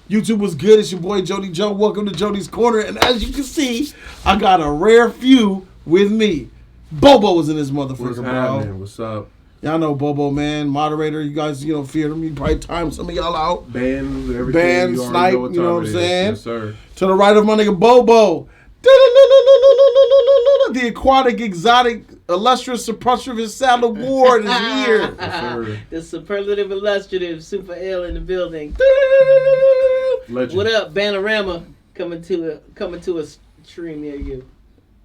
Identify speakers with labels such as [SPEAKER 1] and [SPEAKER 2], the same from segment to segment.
[SPEAKER 1] YouTube was good. It's your boy Jody Joe. Welcome to Jody's Corner. And as you can see, I got a rare few with me. Bobo was in this motherfucker, bro.
[SPEAKER 2] What's up?
[SPEAKER 1] Y'all know Bobo, man. Moderator. You guys, feared him. You probably timed some of y'all out.
[SPEAKER 2] Band, everything.
[SPEAKER 1] Band, snipe, you know what I'm saying?
[SPEAKER 2] Yes, sir.
[SPEAKER 1] To the right of my nigga Bobo. The aquatic, exotic, illustrious, superlative South La Brea Award is here.
[SPEAKER 2] Yes,
[SPEAKER 3] the superlative, illustrative, super ill in the building.
[SPEAKER 2] Legend.
[SPEAKER 3] What up, Panorama? Coming to a stream near you.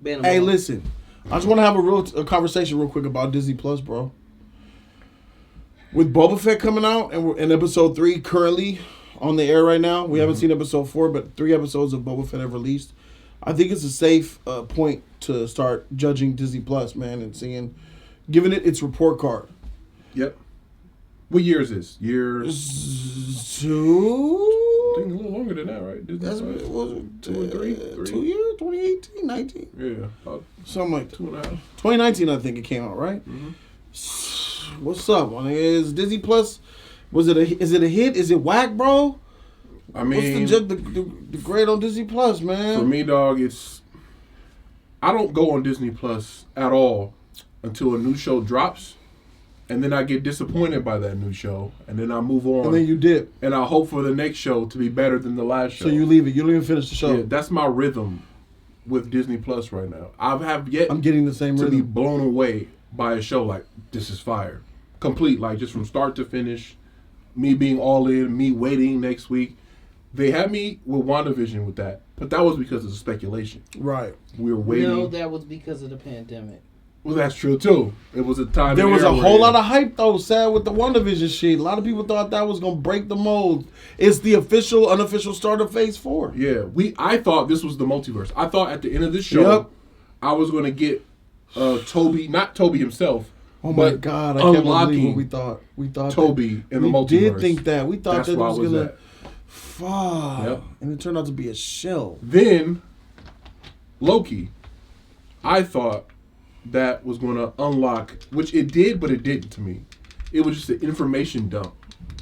[SPEAKER 3] Panorama.
[SPEAKER 1] Hey, listen. I just want to have a conversation real quick about Disney Plus, bro. With Boba Fett coming out, and we're in episode 3 currently on the air right now. We haven't seen episode 4, but 3 episodes of Boba Fett have released. I think it's a safe point to start judging Disney Plus, man, and giving it its report card.
[SPEAKER 2] Yep. What year is this? Year
[SPEAKER 1] 2?
[SPEAKER 2] I think a little longer than that, right? Disney
[SPEAKER 1] That's
[SPEAKER 2] Plus?
[SPEAKER 1] what was it?
[SPEAKER 2] 2 or 3?
[SPEAKER 1] 2 years? 2018, 19?
[SPEAKER 2] Yeah. About
[SPEAKER 1] Something like that.
[SPEAKER 2] 2.5.
[SPEAKER 1] 2019, I think it came out, right?
[SPEAKER 2] Mm-hmm.
[SPEAKER 1] What's up? Is Disney Plus? Is it a hit? Is it whack, bro?
[SPEAKER 2] I mean,
[SPEAKER 1] what's the grade on Disney Plus, man?
[SPEAKER 2] For me, dog, I don't go on Disney Plus at all until a new show drops, and then I get disappointed by that new show, and then I move on.
[SPEAKER 1] And then you dip.
[SPEAKER 2] And I hope for the next show to be better than the last show.
[SPEAKER 1] So you leave it. You don't even finish the show.
[SPEAKER 2] Yeah, that's my rhythm with Disney Plus right now. I'm
[SPEAKER 1] getting the same
[SPEAKER 2] to
[SPEAKER 1] rhythm.
[SPEAKER 2] be blown away by a show like this is fire. Complete, like just from start to finish. Me being all in, me waiting next week. They had me with WandaVision with that, but that was because of the speculation.
[SPEAKER 1] Right.
[SPEAKER 2] We were waiting.
[SPEAKER 3] No, that was because of the pandemic.
[SPEAKER 2] Well, that's true too. It was a time.
[SPEAKER 1] There was a whole lot of hype though, sad with the WandaVision shit. A lot of people thought that was gonna break the mold. It's the official, unofficial start of Phase 4.
[SPEAKER 2] Yeah, I thought this was the multiverse. I thought at the end of this show, I was gonna get Toby, not Toby himself.
[SPEAKER 1] Oh my God! I can't believe what we thought. We thought
[SPEAKER 2] Toby in the multiverse.
[SPEAKER 1] We did think that. We thought
[SPEAKER 2] that's
[SPEAKER 1] that it was gonna.
[SPEAKER 2] At.
[SPEAKER 1] Fuck.
[SPEAKER 2] Yep.
[SPEAKER 1] And it turned out to be a shell.
[SPEAKER 2] Then Loki, I thought that was going to unlock, which it did, but it didn't to me. It was just an information dump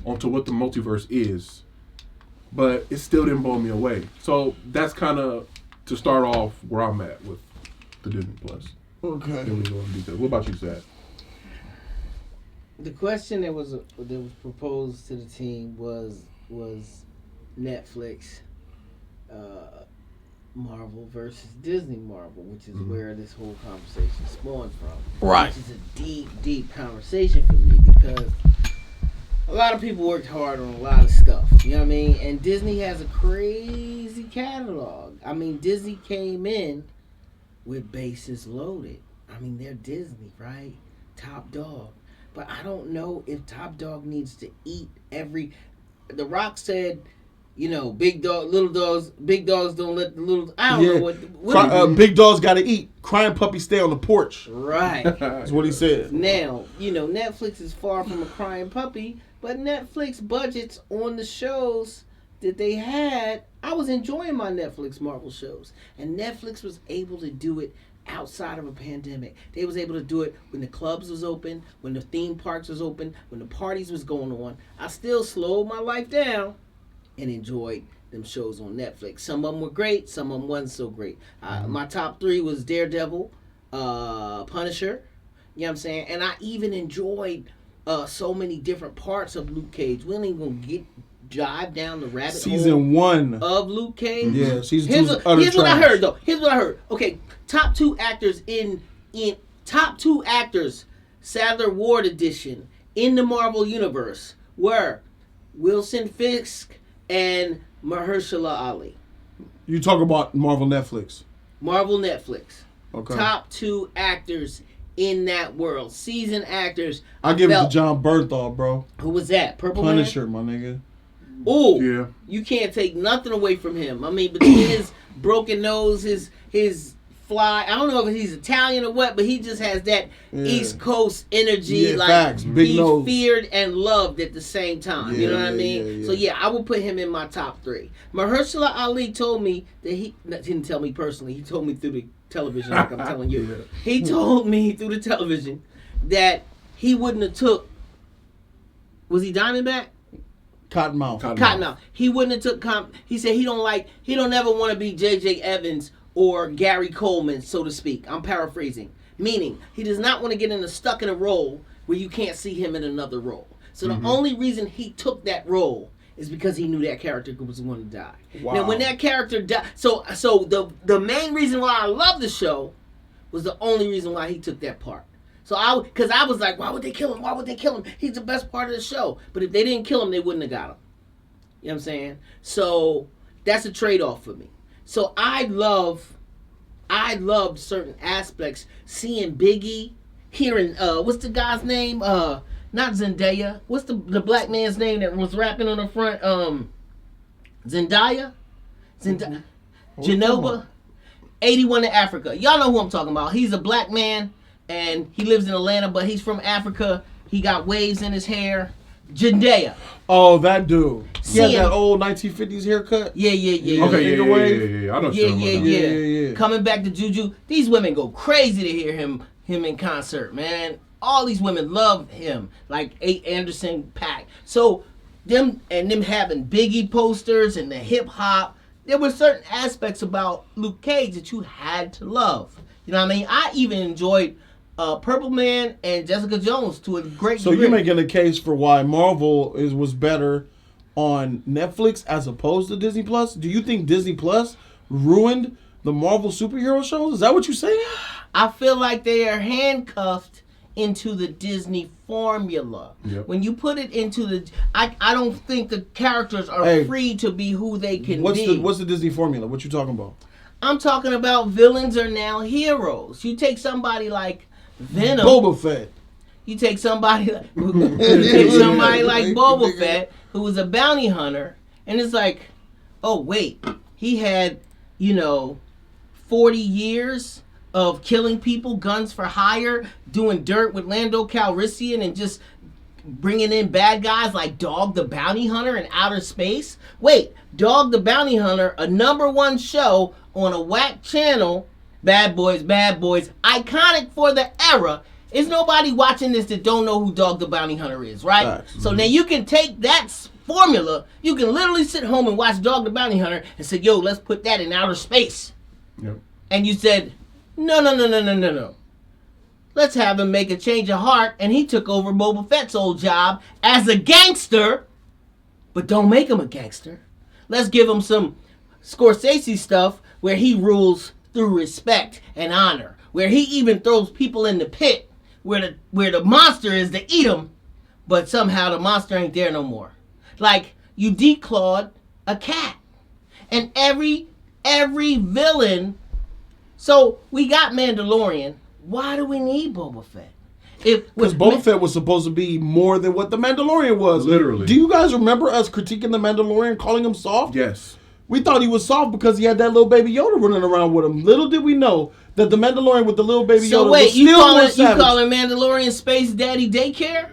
[SPEAKER 2] onto what the multiverse is, but it still didn't blow me away. So that's kind of to start off where I'm at with the Disney Plus.
[SPEAKER 1] Okay.
[SPEAKER 2] Then we go into detail. What about you, Sad?
[SPEAKER 3] The question that was proposed to the team was Netflix, Marvel versus Disney Marvel, which is where this whole conversation spawned from.
[SPEAKER 1] Right.
[SPEAKER 3] Which is a deep conversation for me because a lot of people worked hard on a lot of stuff. You know what I mean? And Disney has a crazy catalog. I mean, Disney came in with bases loaded. I mean, they're Disney, right? Top dog. But I don't know if Top Dog needs to eat every... The Rock said, big dog, little dogs, big dogs don't let the little... I don't know what
[SPEAKER 1] big dogs got to eat. Crying puppies stay on the porch.
[SPEAKER 3] Right.
[SPEAKER 1] That's what he said.
[SPEAKER 3] Now, Netflix is far from a crying puppy, but Netflix budgets on the shows that they had, I was enjoying my Netflix Marvel shows. And Netflix was able to do it outside of a pandemic. They was able to do it when the clubs was open, when the theme parks was open, when the parties was going on. I still slowed my life down and enjoyed them shows on Netflix. Some of them were great, some of them wasn't so great. My top 3 was Daredevil, Punisher, you know what I'm saying? And I even enjoyed so many different parts of Luke Cage. We ain't even gonna dive down the rabbit hole.
[SPEAKER 1] Season 1
[SPEAKER 3] of Luke Cage.
[SPEAKER 1] Yeah, season 2
[SPEAKER 3] Here's what I heard though. Here's what I heard. Okay, top 2 actors in top 2 actors, Sadler Ward edition in the Marvel universe were Wilson Fisk and Mahershala Ali.
[SPEAKER 1] You talk about Marvel Netflix.
[SPEAKER 3] Marvel Netflix.
[SPEAKER 1] Okay.
[SPEAKER 3] Top 2 actors in that world. Seasoned actors.
[SPEAKER 1] I give it to John Bernthal, bro.
[SPEAKER 3] Who was that? Purple
[SPEAKER 1] Punisher,
[SPEAKER 3] Man?
[SPEAKER 1] my nigga.
[SPEAKER 3] Oh,
[SPEAKER 2] yeah.
[SPEAKER 3] You can't take nothing away from him. I mean, between his broken nose, his fly, I don't know if he's Italian or what, but he just has that East Coast energy.
[SPEAKER 1] Yeah,
[SPEAKER 3] like
[SPEAKER 1] facts. Big
[SPEAKER 3] he's
[SPEAKER 1] nose.
[SPEAKER 3] feared and loved at the same time. You know what I mean?
[SPEAKER 1] Yeah.
[SPEAKER 3] So yeah, I would put him in my top 3. Mahershala Ali told me that he didn't tell me personally. He told me through the television, like I'm telling you.
[SPEAKER 2] Yeah.
[SPEAKER 3] He told me through the television that he wouldn't have took. Was he Diamondback?
[SPEAKER 1] Cottonmouth.
[SPEAKER 3] Cottonmouth. He wouldn't have took he said he don't ever want to be J.J. Evans or Gary Coleman, so to speak. I'm paraphrasing. Meaning, he does not want to get stuck in a role where you can't see him in another role. So the only reason he took that role is because he knew that character was going to die.
[SPEAKER 1] Wow.
[SPEAKER 3] Now, when that character died, so the main reason why I love the show was the only reason why he took that part. So because I was like, why would they kill him? Why would they kill him? He's the best part of the show. But if they didn't kill him, they wouldn't have got him. You know what I'm saying? So that's a trade-off for me. So I loved certain aspects. Seeing Biggie, hearing what's the guy's name? Not Zendaya. What's the black man's name that was rapping on the front? Zendaya? Genoba? 81 in Africa. Y'all know who I'm talking about. He's a black man and he lives in Atlanta, but he's from Africa. He got waves in his hair. Zendaya.
[SPEAKER 1] Oh, that dude. He had that old 1950s haircut.
[SPEAKER 3] Yeah.
[SPEAKER 2] Okay, yeah. I know.
[SPEAKER 3] Yeah. Coming back to Juju, these women go crazy to hear him in concert, man. All these women love him, like Anderson .Paak. So them having Biggie posters and the hip hop, there were certain aspects about Luke Cage that you had to love. You know what I mean? I even enjoyed Purple Man and Jessica Jones to a great degree.
[SPEAKER 1] So you're making a case for why Marvel was better on Netflix as opposed to Disney Plus? Do you think Disney Plus ruined the Marvel superhero shows? Is that what you're saying?
[SPEAKER 3] I feel like they are handcuffed into the Disney formula.
[SPEAKER 2] Yep.
[SPEAKER 3] When you put it into the... I don't think the characters are free to be who they can be.
[SPEAKER 1] What's the Disney formula? What you talking about?
[SPEAKER 3] I'm talking about villains are now heroes. You take somebody like Venom.
[SPEAKER 1] Boba Fett.
[SPEAKER 3] You take somebody like Boba Fett, who was a bounty hunter, and it's like, oh wait, he had 40 years of killing people, guns for hire, doing dirt with Lando Calrissian, and just bringing in bad guys like Dog the Bounty Hunter in outer space. Wait, Dog the Bounty Hunter, a #1 show on a whack channel, Bad Boys, iconic for the era. Is nobody watching this that don't know who Dog the Bounty Hunter is, right? So now you can take that formula, you can literally sit home and watch Dog the Bounty Hunter and say, yo, let's put that in outer space.
[SPEAKER 2] Yep.
[SPEAKER 3] And you said, no. Let's have him make a change of heart, and he took over Boba Fett's old job as a gangster, but don't make him a gangster. Let's give him some Scorsese stuff where he rules through respect and honor, where he even throws people in the pit where the monster is to eat them, but somehow the monster ain't there no more. Like, you declawed a cat. And every villain... So, we got Mandalorian. Why do we need Boba Fett?
[SPEAKER 1] Because Boba Fett was supposed to be more than what the Mandalorian was.
[SPEAKER 2] Literally.
[SPEAKER 1] Do you guys remember us critiquing the Mandalorian, calling him soft?
[SPEAKER 2] Yes.
[SPEAKER 1] We thought he was soft because he had that little baby Yoda running around with him. Little did we know that the Mandalorian with the little baby Yoda was still more savage.
[SPEAKER 3] You calling Mandalorian Space Daddy Daycare?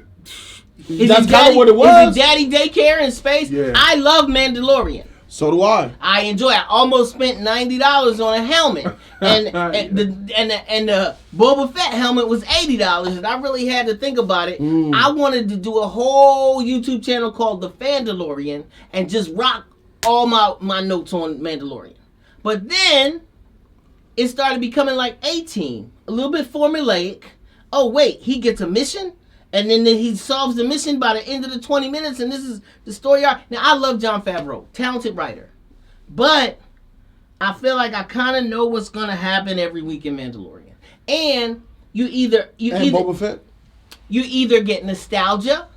[SPEAKER 1] That's kind of what it was.
[SPEAKER 3] Is it Daddy Daycare in space?
[SPEAKER 2] Yeah.
[SPEAKER 3] I love Mandalorian.
[SPEAKER 1] So do I.
[SPEAKER 3] I enjoy it. I almost spent $90 on a helmet. And the Boba Fett helmet was $80, and I really had to think about it. I wanted to do a whole YouTube channel called The Fandalorian and just rock all my notes on Mandalorian. But then it started becoming like 18, a little bit formulaic. Oh wait, he gets a mission, and then he solves the mission by the end of the 20 minutes, and this is the story arc. Now, I love Jon Favreau, talented writer, but I feel like I kind of know what's gonna happen every week in Mandalorian. And
[SPEAKER 1] Boba Fett.
[SPEAKER 3] You either get nostalgia.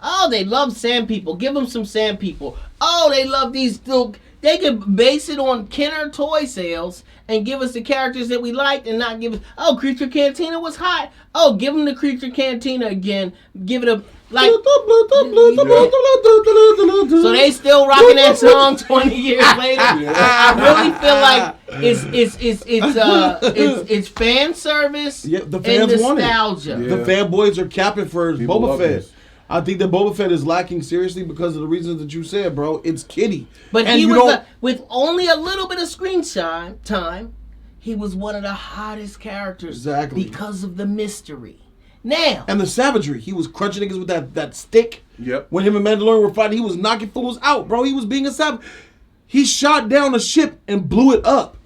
[SPEAKER 3] Oh, they love Sand People. Give them some Sand People. Oh, they love these little... They could base it on Kenner toy sales and give us the characters that we liked and not give us... Oh, Creature Cantina was hot. Oh, give them the Creature Cantina again. Give it a... Like... So they still rocking that song 20 years later. I really feel like it's fan service
[SPEAKER 1] the fans
[SPEAKER 3] and
[SPEAKER 1] want
[SPEAKER 3] nostalgia.
[SPEAKER 1] it. The fanboys are capping for
[SPEAKER 2] People
[SPEAKER 1] Boba
[SPEAKER 2] love
[SPEAKER 1] Fett.
[SPEAKER 2] this.
[SPEAKER 1] I think that Boba Fett is lacking seriously because of the reasons that you said, bro. It's kiddie.
[SPEAKER 3] But he was, with only a little bit of screen time, he was one of the hottest characters.
[SPEAKER 1] Exactly.
[SPEAKER 3] Because of the mystery. Now.
[SPEAKER 1] And the savagery. He was crunching niggas with that stick.
[SPEAKER 2] Yep.
[SPEAKER 1] When him and Mandalorian were fighting, he was knocking fools out, bro. He was being a savage. He shot down a ship and blew it up.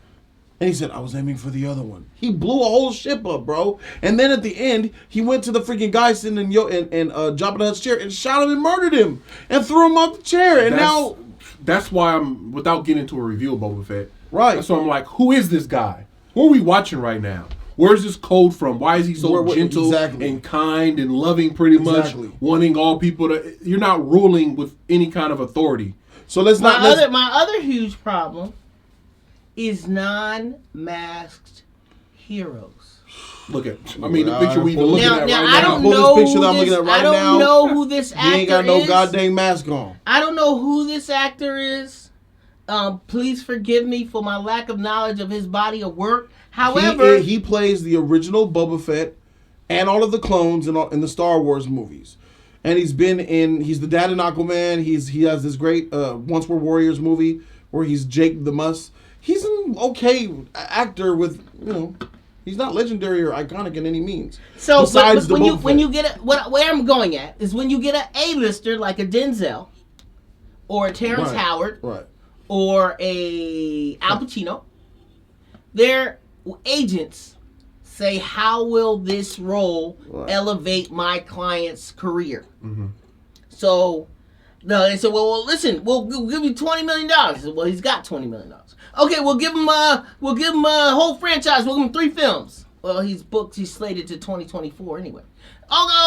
[SPEAKER 1] And he said, I was aiming for the other one. He blew a whole ship up, bro. And then at the end, he went to the freaking guy sitting in Jabba the Hutt's chair and shot him and murdered him and threw him off the chair. And
[SPEAKER 2] that's why I'm, without getting into a review of Boba Fett,
[SPEAKER 1] right.
[SPEAKER 2] That's why I'm like, who is this guy? Who are we watching right now? Where's this code from? Why is he so gentle and kind and loving, pretty much, wanting all people to... You're not ruling with any kind of authority.
[SPEAKER 3] So my other huge problem is non-masked heroes.
[SPEAKER 2] Look at... I mean, the picture we looking at right now.
[SPEAKER 3] I don't know who this actor is.
[SPEAKER 1] He ain't got no goddamn mask on.
[SPEAKER 3] I don't know who this actor is. Please forgive me for my lack of knowledge of his body of work. However,
[SPEAKER 1] he plays the original Boba Fett and all of the clones in the Star Wars movies, and he's the dad in Aquaman. He has this great Once Were Warriors movie where he's Jake the Muss. He's an okay actor with he's not legendary or iconic in any means.
[SPEAKER 3] So, but when you get where I'm going at is when you get an A-lister like a Denzel or a Terrence Howard,
[SPEAKER 1] right,
[SPEAKER 3] or a Al Pacino, their agents say, how will this role elevate my client's career? Mm-hmm. So they said, well, listen, we'll give you $20 million. I said, well, he's got $20 million. Okay, we'll give him a whole franchise. We'll give him 3 films. Well, he's slated to 2024 anyway.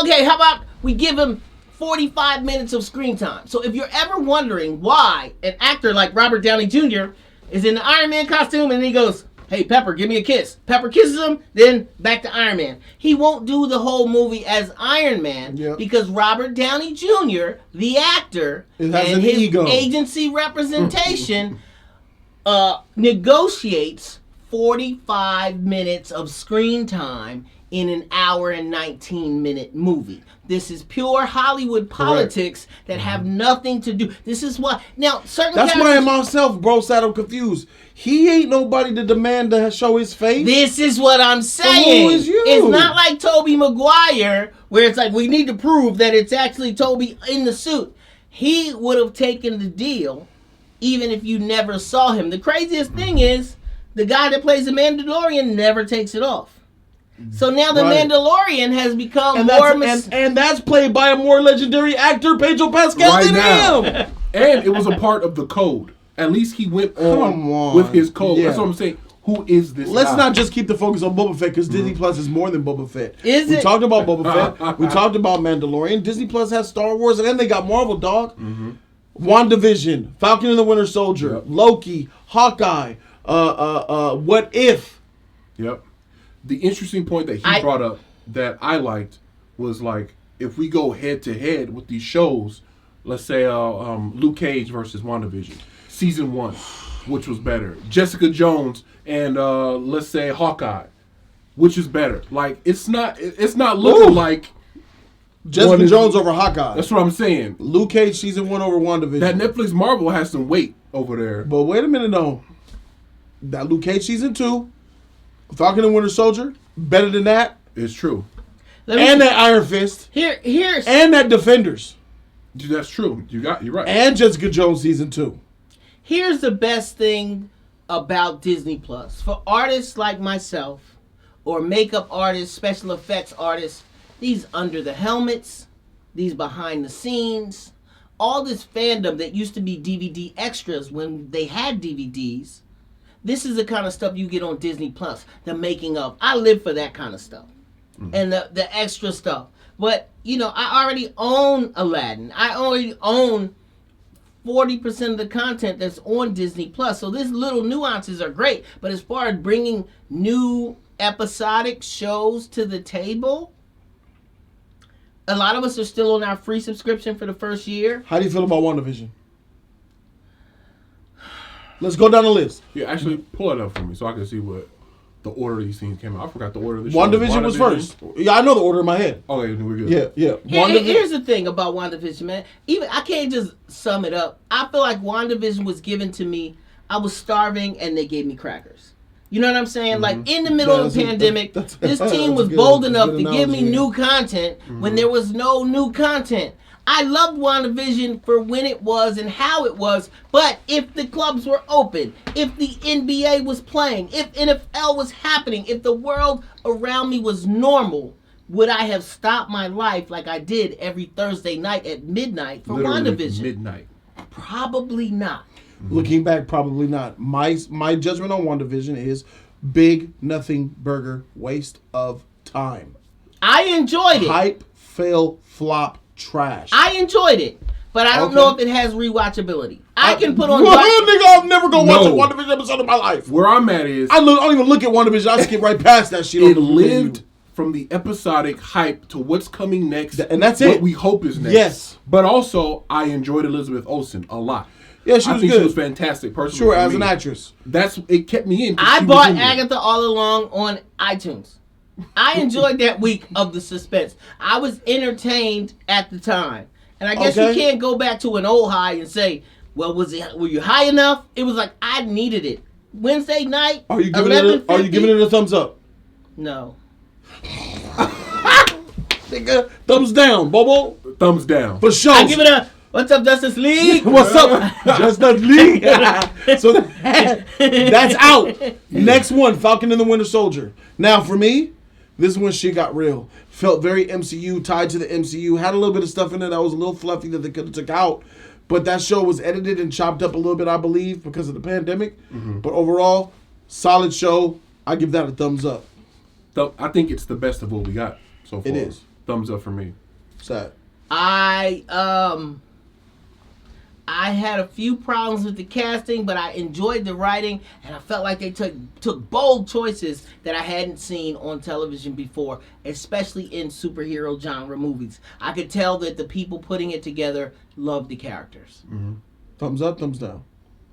[SPEAKER 3] Okay, how about we give him 45 minutes of screen time? So if you're ever wondering why an actor like Robert Downey Jr. is in the Iron Man costume and he goes, hey, Pepper, give me a kiss. Pepper kisses him, then back to Iron Man. He won't do the whole movie as Iron Man because Robert Downey Jr., the actor, and his agency representation negotiates 45 minutes of screen time in an hour and 19-minute movie. This is pure Hollywood politics that have nothing to do. This is why That's
[SPEAKER 1] why I myself, bro, sat up confused. He ain't nobody to demand to show his face.
[SPEAKER 3] This is what I'm saying.
[SPEAKER 1] So who is you?
[SPEAKER 3] It's not like Tobey Maguire, where it's like we need to prove that it's actually Tobey in the suit. He would have taken the deal, even if you never saw him. The craziest thing is the guy that plays the Mandalorian never takes it off. So now the Mandalorian has become
[SPEAKER 1] and that's played by a more legendary actor, Pedro Pascal, than him.
[SPEAKER 2] And it was a part of the code. At least he went on with his code. Yeah. That's what I'm saying. Who is this
[SPEAKER 1] Let's
[SPEAKER 2] guy?
[SPEAKER 1] not just keep the focus on Boba Fett because Disney Plus is more than Boba Fett.
[SPEAKER 3] We
[SPEAKER 1] talked about Boba Fett. We talked about Mandalorian. Disney Plus has Star Wars, and then they got Marvel, dog. Mm-hmm. WandaVision, Falcon and the Winter Soldier, Loki, Hawkeye, What If.
[SPEAKER 2] Yep. The interesting point that he brought up that I liked was like, if we go head to head with these shows, let's say Luke Cage versus WandaVision, season 1, which was better. Jessica Jones and let's say Hawkeye, which is better. Like it's not looking like
[SPEAKER 1] Jessica Jones over Hawkeye.
[SPEAKER 2] That's what I'm saying.
[SPEAKER 1] Luke Cage season 1 over WandaVision.
[SPEAKER 2] That Netflix Marvel has some weight over there.
[SPEAKER 1] But wait a minute though. That Luke Cage season 2, Falcon and Winter Soldier, better than that.
[SPEAKER 2] It's true.
[SPEAKER 1] And that Iron Fist.
[SPEAKER 3] Here's
[SPEAKER 1] and that Defenders.
[SPEAKER 2] That's true. You're right.
[SPEAKER 1] And Jessica Jones season 2.
[SPEAKER 3] Here's the best thing about Disney Plus. For artists like myself, or makeup artists, special effects artists, these under the helmets, these behind the scenes, all this fandom that used to be DVD extras when they had DVDs, this is the kind of stuff you get on Disney Plus. The making of. I live for that kind of stuff. Mm-hmm. And the extra stuff. But, I already own Aladdin. I already own 40% of the content that's on Disney Plus. So these little nuances are great. But as far as bringing new episodic shows to the table, a lot of us are still on our free subscription for the first year.
[SPEAKER 1] How do you feel about WandaVision? Let's go down the list.
[SPEAKER 2] Yeah, actually, pull it up for me so I can see what the order these things came out. I forgot the order of the show.
[SPEAKER 1] WandaVision was first. Yeah, I know the order in my head.
[SPEAKER 2] Okay, we're good.
[SPEAKER 1] Yeah.
[SPEAKER 3] Here's the thing about WandaVision, man. I can't just sum it up. I feel like WandaVision was given to me. I was starving, and they gave me crackers. You know what I'm saying? Mm-hmm. Like, in the middle of the pandemic, this team was bold enough to give me new content when there was no new content. I loved WandaVision for when it was and how it was, but if the clubs were open, if the NBA was playing, if NFL was happening, if the world around me was normal, would I have stopped my life like I did every Thursday night at midnight for
[SPEAKER 2] Literally
[SPEAKER 3] WandaVision?
[SPEAKER 2] midnight.
[SPEAKER 3] Probably not.
[SPEAKER 1] Looking back, probably not. My judgment on WandaVision is big nothing burger waste of time.
[SPEAKER 3] I enjoyed it.
[SPEAKER 1] Hype, fail, flop, trash.
[SPEAKER 3] I enjoyed it, but I don't know if it has rewatchability. I can put on.
[SPEAKER 1] Nigga, I'll never go watch a WandaVision episode in my life.
[SPEAKER 2] Where I'm at is
[SPEAKER 1] I don't even look at WandaVision. I skip right past that shit.
[SPEAKER 2] it lived from the episodic hype to what's coming next,
[SPEAKER 1] and that's
[SPEAKER 2] what
[SPEAKER 1] it.
[SPEAKER 2] we hope is next.
[SPEAKER 1] Yes,
[SPEAKER 2] but also I enjoyed Elizabeth Olsen a lot.
[SPEAKER 1] Yeah, she was
[SPEAKER 2] good.
[SPEAKER 1] She
[SPEAKER 2] was fantastic. Personally,
[SPEAKER 1] sure, as an actress,
[SPEAKER 2] it kept me in.
[SPEAKER 3] I bought Agatha All Along on iTunes. I enjoyed that week of the suspense. I was entertained at the time. And I guess you can't go back to an old high and say, well, were you high enough? It was like I needed it. Wednesday night,
[SPEAKER 1] Are you giving it a thumbs up?
[SPEAKER 3] No.
[SPEAKER 1] Nigga, thumbs down, Bobo.
[SPEAKER 2] Thumbs down.
[SPEAKER 1] For sure.
[SPEAKER 3] I give it a what's up, Justice League?
[SPEAKER 1] What's up, Justice League? So that's out. Next one, Falcon and the Winter Soldier. Now for me, this is when shit got real. Felt very MCU, tied to the MCU. Had a little bit of stuff in it that was a little fluffy that they could have took out. But that show was edited and chopped up a little bit, I believe, because of the pandemic. Mm-hmm. But overall, solid show. I give that a thumbs up.
[SPEAKER 2] I think it's the best of what we got so far.
[SPEAKER 1] It is.
[SPEAKER 2] Thumbs up for me.
[SPEAKER 1] Sad.
[SPEAKER 3] I had a few problems with the casting, but I enjoyed the writing, and I felt like they took bold choices that I hadn't seen on television before, especially in superhero genre movies. I could tell that the people putting it together loved the characters.
[SPEAKER 1] Mm-hmm. Thumbs up, thumbs down.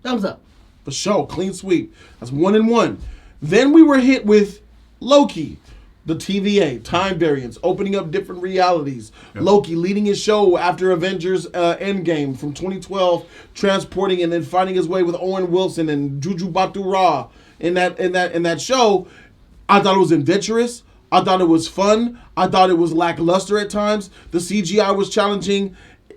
[SPEAKER 3] Thumbs up.
[SPEAKER 1] For sure, clean sweep. That's 1 and 1. Then we were hit with Loki. The TVA, time variants, opening up different realities. Yep. Loki leading his show after Avengers Endgame from 2012, transporting and then finding his way with Owen Wilson and Juju Batu-Ra in that show. I thought it was adventurous. I thought it was fun. I thought it was lackluster at times. The CGI was challenging.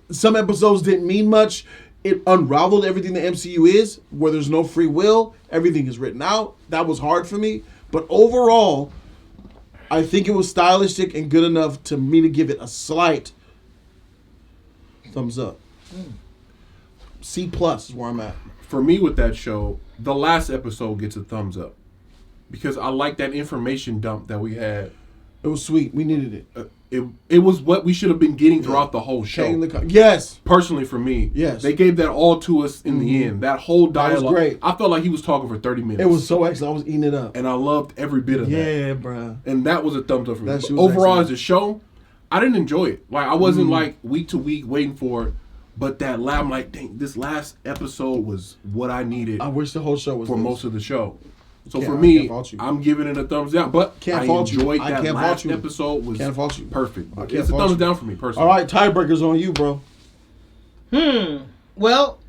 [SPEAKER 1] Some episodes didn't mean much. It unraveled everything the MCU is, where there's no free will. Everything is written out. That was hard for me. But overall, I think it was stylistic and good enough to me to give it a slight thumbs up. C+ is where I'm at.
[SPEAKER 2] For me with that show, the last episode gets a thumbs up. Because I like that information dump that we had.
[SPEAKER 1] It was sweet. We needed it.
[SPEAKER 2] It was what we should have been getting throughout the whole show.
[SPEAKER 1] Yes.
[SPEAKER 2] Personally for me.
[SPEAKER 1] Yes.
[SPEAKER 2] They gave that all to us in the end. That whole dialogue. That was great. I felt like he was talking for 30 minutes.
[SPEAKER 1] It was so excellent. I was eating it up.
[SPEAKER 2] And I loved every bit of that.
[SPEAKER 1] Yeah, bro.
[SPEAKER 2] And that was a thumbs up for me. Overall, as a show, I didn't enjoy it. Like, I wasn't like week to week waiting for it. But that I'm like, dang, this last episode was what I needed.
[SPEAKER 1] I wish the whole show was
[SPEAKER 2] for most of the show. So for me, I'm giving it a thumbs down. But I enjoyed that last episode. Was perfect. It's a thumbs down for me personally.
[SPEAKER 1] All right, tiebreakers on you, bro.
[SPEAKER 3] Well,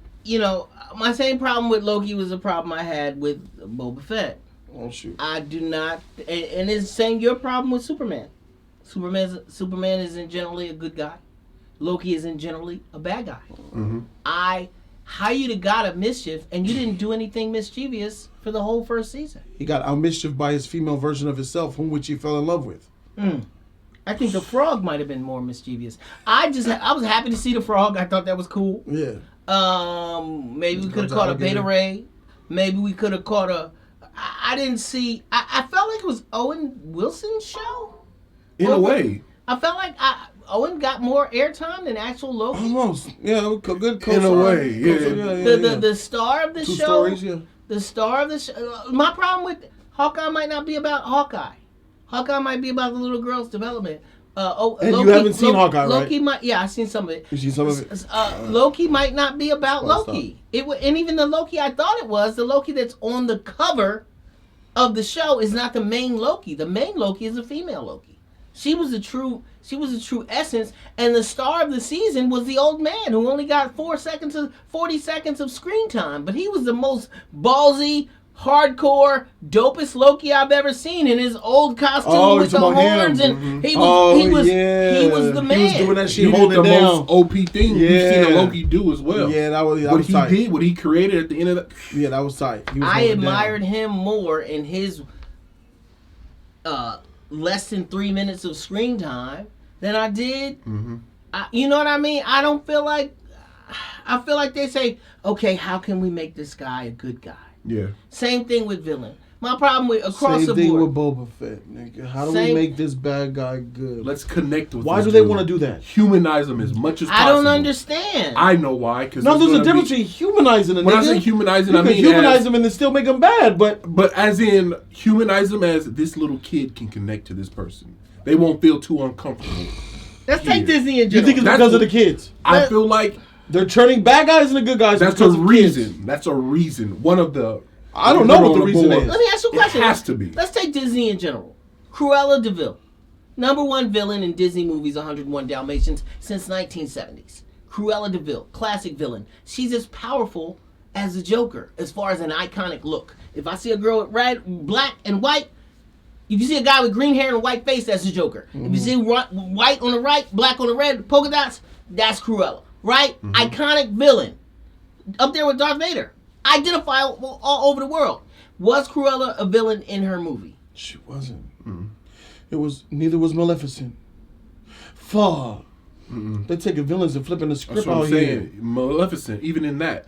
[SPEAKER 3] my same problem with Loki was a problem I had with Boba Fett.
[SPEAKER 1] Oh shoot.
[SPEAKER 3] I do not, and it's the same your problem with Superman. Superman isn't generally a good guy. Loki isn't generally a bad guy.
[SPEAKER 2] Mm-hmm.
[SPEAKER 3] How you the god of mischief, and you didn't do anything mischievous for the whole first season.
[SPEAKER 1] He got out mischief by his female version of himself, which he fell in love with.
[SPEAKER 3] I think the frog might have been more mischievous. I was happy to see the frog. I thought that was cool.
[SPEAKER 1] Yeah.
[SPEAKER 3] Maybe we could have caught a Beta Ray. Maybe we could have caught a. I didn't see. I felt like it was Owen Wilson's show.
[SPEAKER 2] In a way.
[SPEAKER 3] I felt like Owen got more airtime than actual Loki.
[SPEAKER 1] Almost. Yeah, good co-star.
[SPEAKER 2] In a way, yeah.
[SPEAKER 3] The star of the show.
[SPEAKER 1] Stories, yeah.
[SPEAKER 3] The star of the show. My problem with Hawkeye might not be about Hawkeye. Hawkeye might be about the little girl's development.
[SPEAKER 1] And Loki, you haven't seen Hawkeye, right?
[SPEAKER 3] Loki might. Yeah, I've seen some of it.
[SPEAKER 1] You seen some of it?
[SPEAKER 3] Loki might not be about Loki. And even the Loki I thought it was, the Loki that's on the cover of the show is not the main Loki. The main Loki is a female Loki. She was the true essence, and the star of the season was the old man who only got 40 seconds of screen time. But he was the most ballsy, hardcore, dopest Loki I've ever seen in his old costume
[SPEAKER 1] Oh,
[SPEAKER 3] with
[SPEAKER 1] you're
[SPEAKER 3] the
[SPEAKER 1] talking about
[SPEAKER 3] horns,
[SPEAKER 1] him.
[SPEAKER 3] and he was the man.
[SPEAKER 1] He was doing that
[SPEAKER 2] He
[SPEAKER 1] shit,
[SPEAKER 2] did
[SPEAKER 1] holding
[SPEAKER 2] the
[SPEAKER 1] it
[SPEAKER 2] most
[SPEAKER 1] down.
[SPEAKER 2] OP thing we've seen a
[SPEAKER 1] Yeah.
[SPEAKER 2] Loki do as well.
[SPEAKER 1] Yeah, that was
[SPEAKER 2] what he
[SPEAKER 1] tight.
[SPEAKER 2] did, what he created at the end of that.
[SPEAKER 1] Yeah, that was tight. He was
[SPEAKER 3] I
[SPEAKER 1] holding it
[SPEAKER 3] admired
[SPEAKER 1] down.
[SPEAKER 3] him more in his less than 3 minutes of screen time than I did.
[SPEAKER 2] Mm-hmm.
[SPEAKER 3] You know what I mean? I feel like they say, okay, how can we make this guy a good guy?
[SPEAKER 2] Yeah.
[SPEAKER 3] Same thing with villain. My problem with across
[SPEAKER 1] Same
[SPEAKER 3] the
[SPEAKER 1] thing
[SPEAKER 3] board.
[SPEAKER 1] with Boba Fett, nigga. How do we
[SPEAKER 3] Same-
[SPEAKER 1] make this bad guy good?
[SPEAKER 2] Let's connect with
[SPEAKER 1] Why
[SPEAKER 2] this
[SPEAKER 1] do they
[SPEAKER 2] dude.
[SPEAKER 1] want to do that?
[SPEAKER 2] Humanize him as much as
[SPEAKER 3] I
[SPEAKER 2] possible.
[SPEAKER 3] don't understand.
[SPEAKER 2] I know why. Because
[SPEAKER 1] No, there's a difference between humanizing a
[SPEAKER 2] When
[SPEAKER 1] nigga.
[SPEAKER 2] I say humanizing,
[SPEAKER 1] you
[SPEAKER 2] I
[SPEAKER 1] can
[SPEAKER 2] mean
[SPEAKER 1] humanize
[SPEAKER 2] as,
[SPEAKER 1] him and then still make him bad, but
[SPEAKER 2] as in humanize him as this little kid can connect to this person. They won't feel too uncomfortable.
[SPEAKER 3] Let's take Disney in
[SPEAKER 1] you think
[SPEAKER 3] general.
[SPEAKER 1] it's
[SPEAKER 2] That's
[SPEAKER 1] because of
[SPEAKER 2] what-
[SPEAKER 1] the kids?
[SPEAKER 2] I feel like
[SPEAKER 1] They're turning bad guys into good guys.
[SPEAKER 2] that's
[SPEAKER 1] because
[SPEAKER 2] a
[SPEAKER 1] of kids.
[SPEAKER 2] reason. That's a reason. One of the.
[SPEAKER 1] I don't know what the reason is.
[SPEAKER 3] Let me ask you a question.
[SPEAKER 2] It has to be.
[SPEAKER 3] Let's take Disney in general. Cruella de Vil. Number one villain in Disney movies, 101 Dalmatians, since 1970s. Cruella de Vil, classic villain. She's as powerful as the Joker as far as an iconic look. If I see a girl with red, black, and white, if you see a guy with green hair and a white face, that's the Joker. If you see white on the right, black on the red, polka dots, that's Cruella. Right? Iconic villain. Up there with Darth Vader. Identifiable all over the world. Was Cruella a villain in her movie?
[SPEAKER 1] She wasn't. It was. Neither was Maleficent. Fuck. They taking villains and flipping the
[SPEAKER 2] That's
[SPEAKER 1] script
[SPEAKER 2] what I'm
[SPEAKER 1] out here.
[SPEAKER 2] saying. Maleficent, even in that,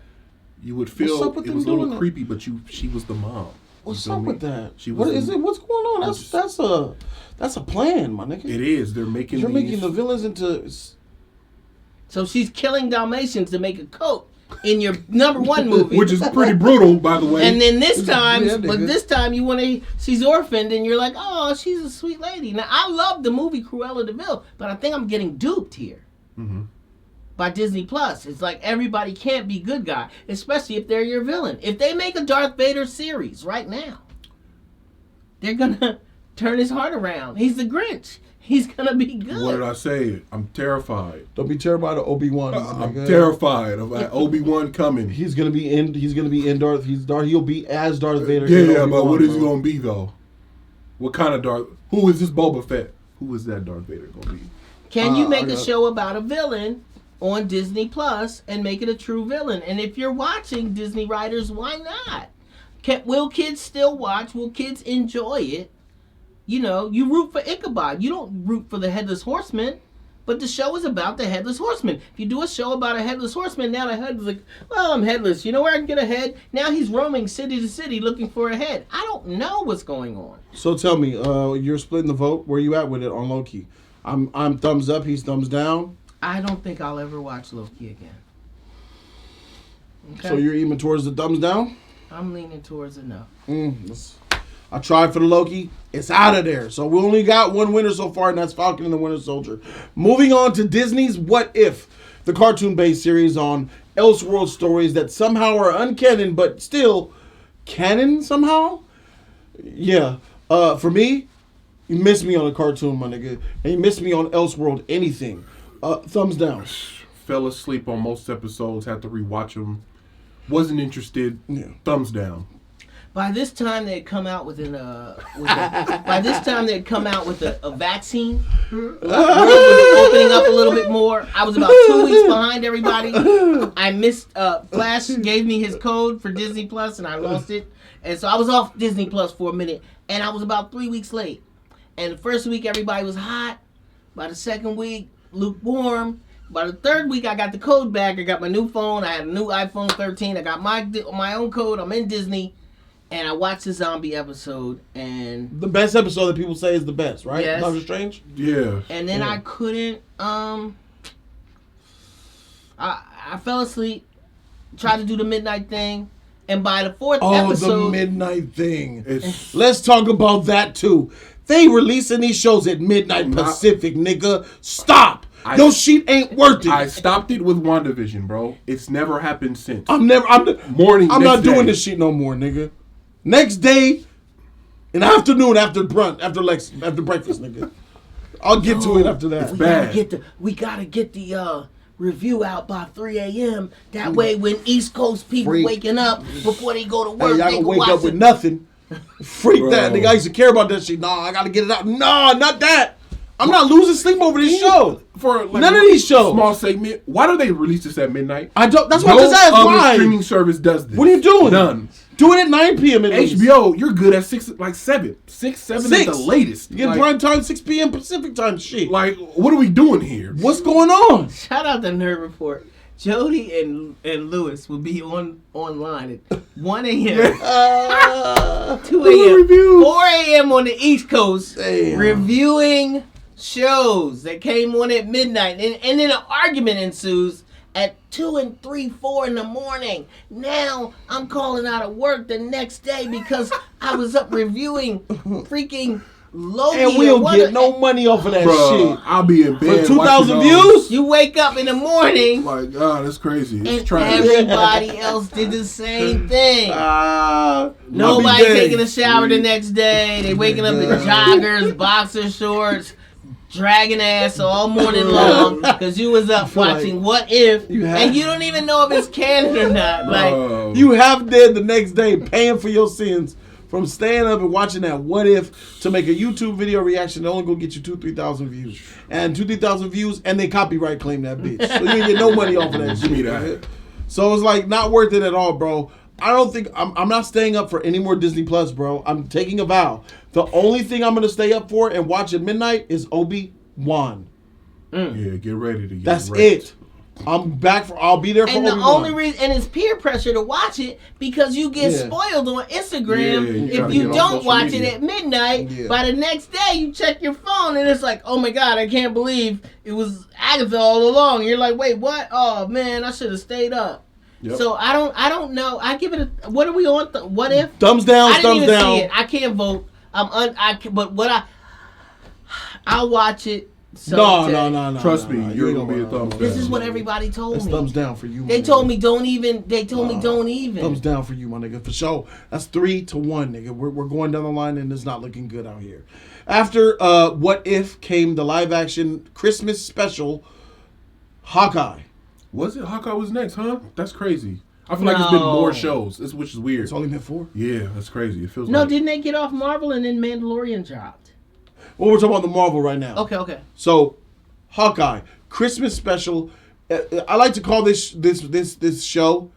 [SPEAKER 2] you would feel
[SPEAKER 1] What's up with
[SPEAKER 2] it
[SPEAKER 1] them
[SPEAKER 2] was a little
[SPEAKER 1] doing that?
[SPEAKER 2] creepy, but she was the mom.
[SPEAKER 1] What's
[SPEAKER 2] You feel
[SPEAKER 1] up
[SPEAKER 2] me?
[SPEAKER 1] with that?
[SPEAKER 2] She
[SPEAKER 1] What
[SPEAKER 2] was
[SPEAKER 1] is
[SPEAKER 2] in-
[SPEAKER 1] it? What's going on? That's a plan, my nigga.
[SPEAKER 2] It is. They're making.
[SPEAKER 1] You're
[SPEAKER 2] these,
[SPEAKER 1] making the villains into.
[SPEAKER 3] So she's killing Dalmatians to make a coat in your number one movie.
[SPEAKER 2] which is pretty brutal, by the way.
[SPEAKER 3] and then this time,
[SPEAKER 1] Yeah,
[SPEAKER 3] but
[SPEAKER 1] nigga.
[SPEAKER 3] this time you want to, she's orphaned and you're like, oh, she's a sweet lady. Now, I love the movie Cruella de Vil, but I think I'm getting duped here. By Disney Plus. It's like everybody can't be good guy, especially if they're your villain. If they make a Darth Vader series right now, they're gonna turn his heart around. He's the Grinch. He's gonna be good.
[SPEAKER 2] What did I say? I'm terrified.
[SPEAKER 1] Don't be terrified of Obi-Wan.
[SPEAKER 2] I'm terrified of Obi-Wan coming.
[SPEAKER 1] He's gonna be in Darth. He'll be as Darth Vader. in
[SPEAKER 2] Yeah,
[SPEAKER 1] Obi-Wan,
[SPEAKER 2] but what is he
[SPEAKER 1] bro.
[SPEAKER 2] gonna be though? What kind of Darth? Who is this Boba Fett? Who is that Darth Vader gonna be?
[SPEAKER 3] Can you make
[SPEAKER 1] I
[SPEAKER 3] a
[SPEAKER 1] got-
[SPEAKER 3] show about a villain on Disney Plus and make it a true villain? And if you're watching, Disney writers, why not? Will kids still watch? Will kids enjoy it? You know, you root for Ichabod. You don't root for the Headless Horseman. But the show is about the Headless Horseman. If you do a show about a Headless Horseman, now the head is like, well, I'm headless. You know where I can get a head? Now he's roaming city to city looking for a head. I don't know what's going on.
[SPEAKER 1] So tell me, you're splitting the vote. Where you at with it on Loki? I'm thumbs up. He's thumbs down.
[SPEAKER 3] I don't think I'll ever watch Loki again. Okay?
[SPEAKER 1] So you're even towards the thumbs down.
[SPEAKER 3] I'm leaning towards a no.
[SPEAKER 1] I tried for the Loki. It's out of there. So we only got one winner so far, and that's Falcon and the Winter Soldier. Moving on to Disney's What If, the cartoon-based series on Elseworld stories that somehow are uncanon, but still canon somehow. Yeah. For me, you missed me on a cartoon, my nigga, and you missed me on Elseworld anything. Thumbs down.
[SPEAKER 2] Fell asleep on most episodes. Had to rewatch them. Wasn't interested.
[SPEAKER 1] Yeah.
[SPEAKER 2] Thumbs down.
[SPEAKER 3] By this time they'd come out with by this time they'd come out with a vaccine. World was opening up a little bit more. I was about 2 weeks behind everybody. I missed Flash gave me his code for Disney Plus and I lost it. And so I was off Disney Plus for a minute and I was about 3 weeks late. And the first week everybody was hot. By the second week, lukewarm. By the third week I got the code back. I got my new phone. I had a new iPhone 13. I got my own code. I'm in Disney. And I watched the zombie episode, and
[SPEAKER 1] The best episode that people say is the best, right?
[SPEAKER 3] Yes.
[SPEAKER 1] Doctor Strange?
[SPEAKER 2] Yeah.
[SPEAKER 3] and then
[SPEAKER 1] Yeah.
[SPEAKER 3] I couldn't. I fell asleep. Tried to do the midnight thing, and by the fourth
[SPEAKER 1] Oh,
[SPEAKER 3] episode,
[SPEAKER 1] the midnight thing.
[SPEAKER 2] It's
[SPEAKER 1] Let's talk about that too. They releasing these shows at midnight
[SPEAKER 2] Not-
[SPEAKER 1] Pacific, nigga. Stop.
[SPEAKER 2] I-
[SPEAKER 1] Your shit ain't worth it.
[SPEAKER 2] I stopped it with WandaVision, bro. It's never happened since.
[SPEAKER 1] I'm
[SPEAKER 2] Morning.
[SPEAKER 1] I'm
[SPEAKER 2] next
[SPEAKER 1] not doing
[SPEAKER 2] day.
[SPEAKER 1] this shit no more, nigga. Next day, in the afternoon, after brunch, after breakfast, nigga. I'll get to it after that.
[SPEAKER 3] we
[SPEAKER 2] bad.
[SPEAKER 3] gotta get the review out by 3 a.m. That way, when East Coast people
[SPEAKER 1] Freak.
[SPEAKER 3] waking up before they go to work,
[SPEAKER 1] Hey, y'all
[SPEAKER 3] they
[SPEAKER 1] gonna
[SPEAKER 3] can
[SPEAKER 1] wake
[SPEAKER 3] watch
[SPEAKER 1] up
[SPEAKER 3] it.
[SPEAKER 1] with nothing. Freak
[SPEAKER 2] Bro.
[SPEAKER 1] that. Nigga, I used to care about that shit. Nah, I gotta get it out. Nah, not that. I'm not losing sleep over this show.
[SPEAKER 2] For like
[SPEAKER 1] None of these shows.
[SPEAKER 2] Small segment. Why do they release this at midnight?
[SPEAKER 1] I don't. That's what
[SPEAKER 2] No
[SPEAKER 1] I just asked.
[SPEAKER 2] other
[SPEAKER 1] Why?
[SPEAKER 2] streaming service does this.
[SPEAKER 1] What are you doing?
[SPEAKER 2] None.
[SPEAKER 1] Do it at 9 p.m. at least.
[SPEAKER 2] HBO, you're good at 7. 6, 7 is the latest.
[SPEAKER 1] You get
[SPEAKER 2] like,
[SPEAKER 1] prime time 6 p.m. Pacific time. Shit.
[SPEAKER 2] like, what are we doing here?
[SPEAKER 1] What's going on?
[SPEAKER 3] Shout out to Nerd Report. Jody and Lewis will be online at 1 a.m., 2 a.m.,
[SPEAKER 2] review.
[SPEAKER 3] 4 a.m. on the East Coast,
[SPEAKER 1] Damn.
[SPEAKER 3] reviewing shows that came on at midnight. And then an argument ensues at 2 and 3, 4 in the morning. Now I'm calling out of work the next day because I was up reviewing freaking Loki.
[SPEAKER 1] And we don't get no money off of that
[SPEAKER 2] Bro,
[SPEAKER 1] shit.
[SPEAKER 2] I'll be in bed.
[SPEAKER 1] For 2,000
[SPEAKER 2] watching
[SPEAKER 1] views?
[SPEAKER 3] You wake up in the morning
[SPEAKER 2] My God, that's crazy. It's
[SPEAKER 3] and
[SPEAKER 2] trash.
[SPEAKER 3] everybody else did the same thing. Nobody
[SPEAKER 1] I'll be dead.
[SPEAKER 3] taking a shower the next day. They waking up in joggers, boxer shorts, dragging ass all morning long because you was up
[SPEAKER 1] feel like
[SPEAKER 3] watching What If,
[SPEAKER 1] you have-
[SPEAKER 3] and you don't even know if it's canon or not. Like,
[SPEAKER 2] Bro.
[SPEAKER 1] You have dead the next day paying for your sins from staying up and watching that What If to make a YouTube video reaction that only gonna get you 2,000-3,000 views. And 2,000-3,000 views and they copyright claim that bitch. So you ain't get no money off of that
[SPEAKER 2] Give me
[SPEAKER 1] shit.
[SPEAKER 2] that.
[SPEAKER 1] So it's like not worth it at all, bro. I don't think I'm not staying up for any more Disney Plus, bro. I'm taking a vow. The only thing I'm gonna stay up for and watch at midnight is Obi-Wan.
[SPEAKER 2] Yeah, get ready to get
[SPEAKER 1] That's
[SPEAKER 2] wrecked.
[SPEAKER 1] it. I'm back for. I'll be there for
[SPEAKER 3] and the
[SPEAKER 1] Obi-Wan.
[SPEAKER 3] only reason, and it's peer pressure to watch it because you get
[SPEAKER 1] Yeah.
[SPEAKER 3] spoiled on Instagram
[SPEAKER 2] Yeah, you
[SPEAKER 3] if
[SPEAKER 2] gotta
[SPEAKER 3] you
[SPEAKER 2] get on
[SPEAKER 3] don't
[SPEAKER 2] social
[SPEAKER 3] watch
[SPEAKER 2] media.
[SPEAKER 3] it at midnight.
[SPEAKER 1] Yeah.
[SPEAKER 3] By the next day, you check your phone and it's like, oh my god, I can't believe it was Agatha all along. You're like, wait, what? Oh man, I should have stayed up.
[SPEAKER 2] Yep.
[SPEAKER 3] So I don't know. I give it a. What are we on? What if?
[SPEAKER 1] Thumbs down.
[SPEAKER 3] I didn't
[SPEAKER 1] Thumbs
[SPEAKER 3] even
[SPEAKER 1] down.
[SPEAKER 3] see it. I can't vote. But what I'll watch it. someday.
[SPEAKER 1] No.
[SPEAKER 2] Trust me,
[SPEAKER 1] You
[SPEAKER 2] you're
[SPEAKER 1] ain't
[SPEAKER 2] gonna be a thumbs
[SPEAKER 3] This
[SPEAKER 2] down.
[SPEAKER 3] is what everybody told
[SPEAKER 1] That's
[SPEAKER 3] me.
[SPEAKER 1] thumbs down for you.
[SPEAKER 3] They
[SPEAKER 1] my
[SPEAKER 3] told
[SPEAKER 1] nigga.
[SPEAKER 3] me don't even. They told me don't even.
[SPEAKER 1] Thumbs down for you, my nigga. For sure. That's 3-1, nigga. We're going down the line and it's not looking good out here. After What If came the live action Christmas special, Hawkeye.
[SPEAKER 2] Was it? Hawkeye was next, huh? That's crazy. I feel like it's been more shows, which is weird.
[SPEAKER 1] It's only been 4.
[SPEAKER 2] Yeah, that's crazy. It feels
[SPEAKER 3] No,
[SPEAKER 2] like...
[SPEAKER 3] didn't they get off Marvel and then Mandalorian dropped?
[SPEAKER 1] Well, we're talking about the Marvel right now.
[SPEAKER 3] Okay.
[SPEAKER 1] So, Hawkeye Christmas special. I like to call this show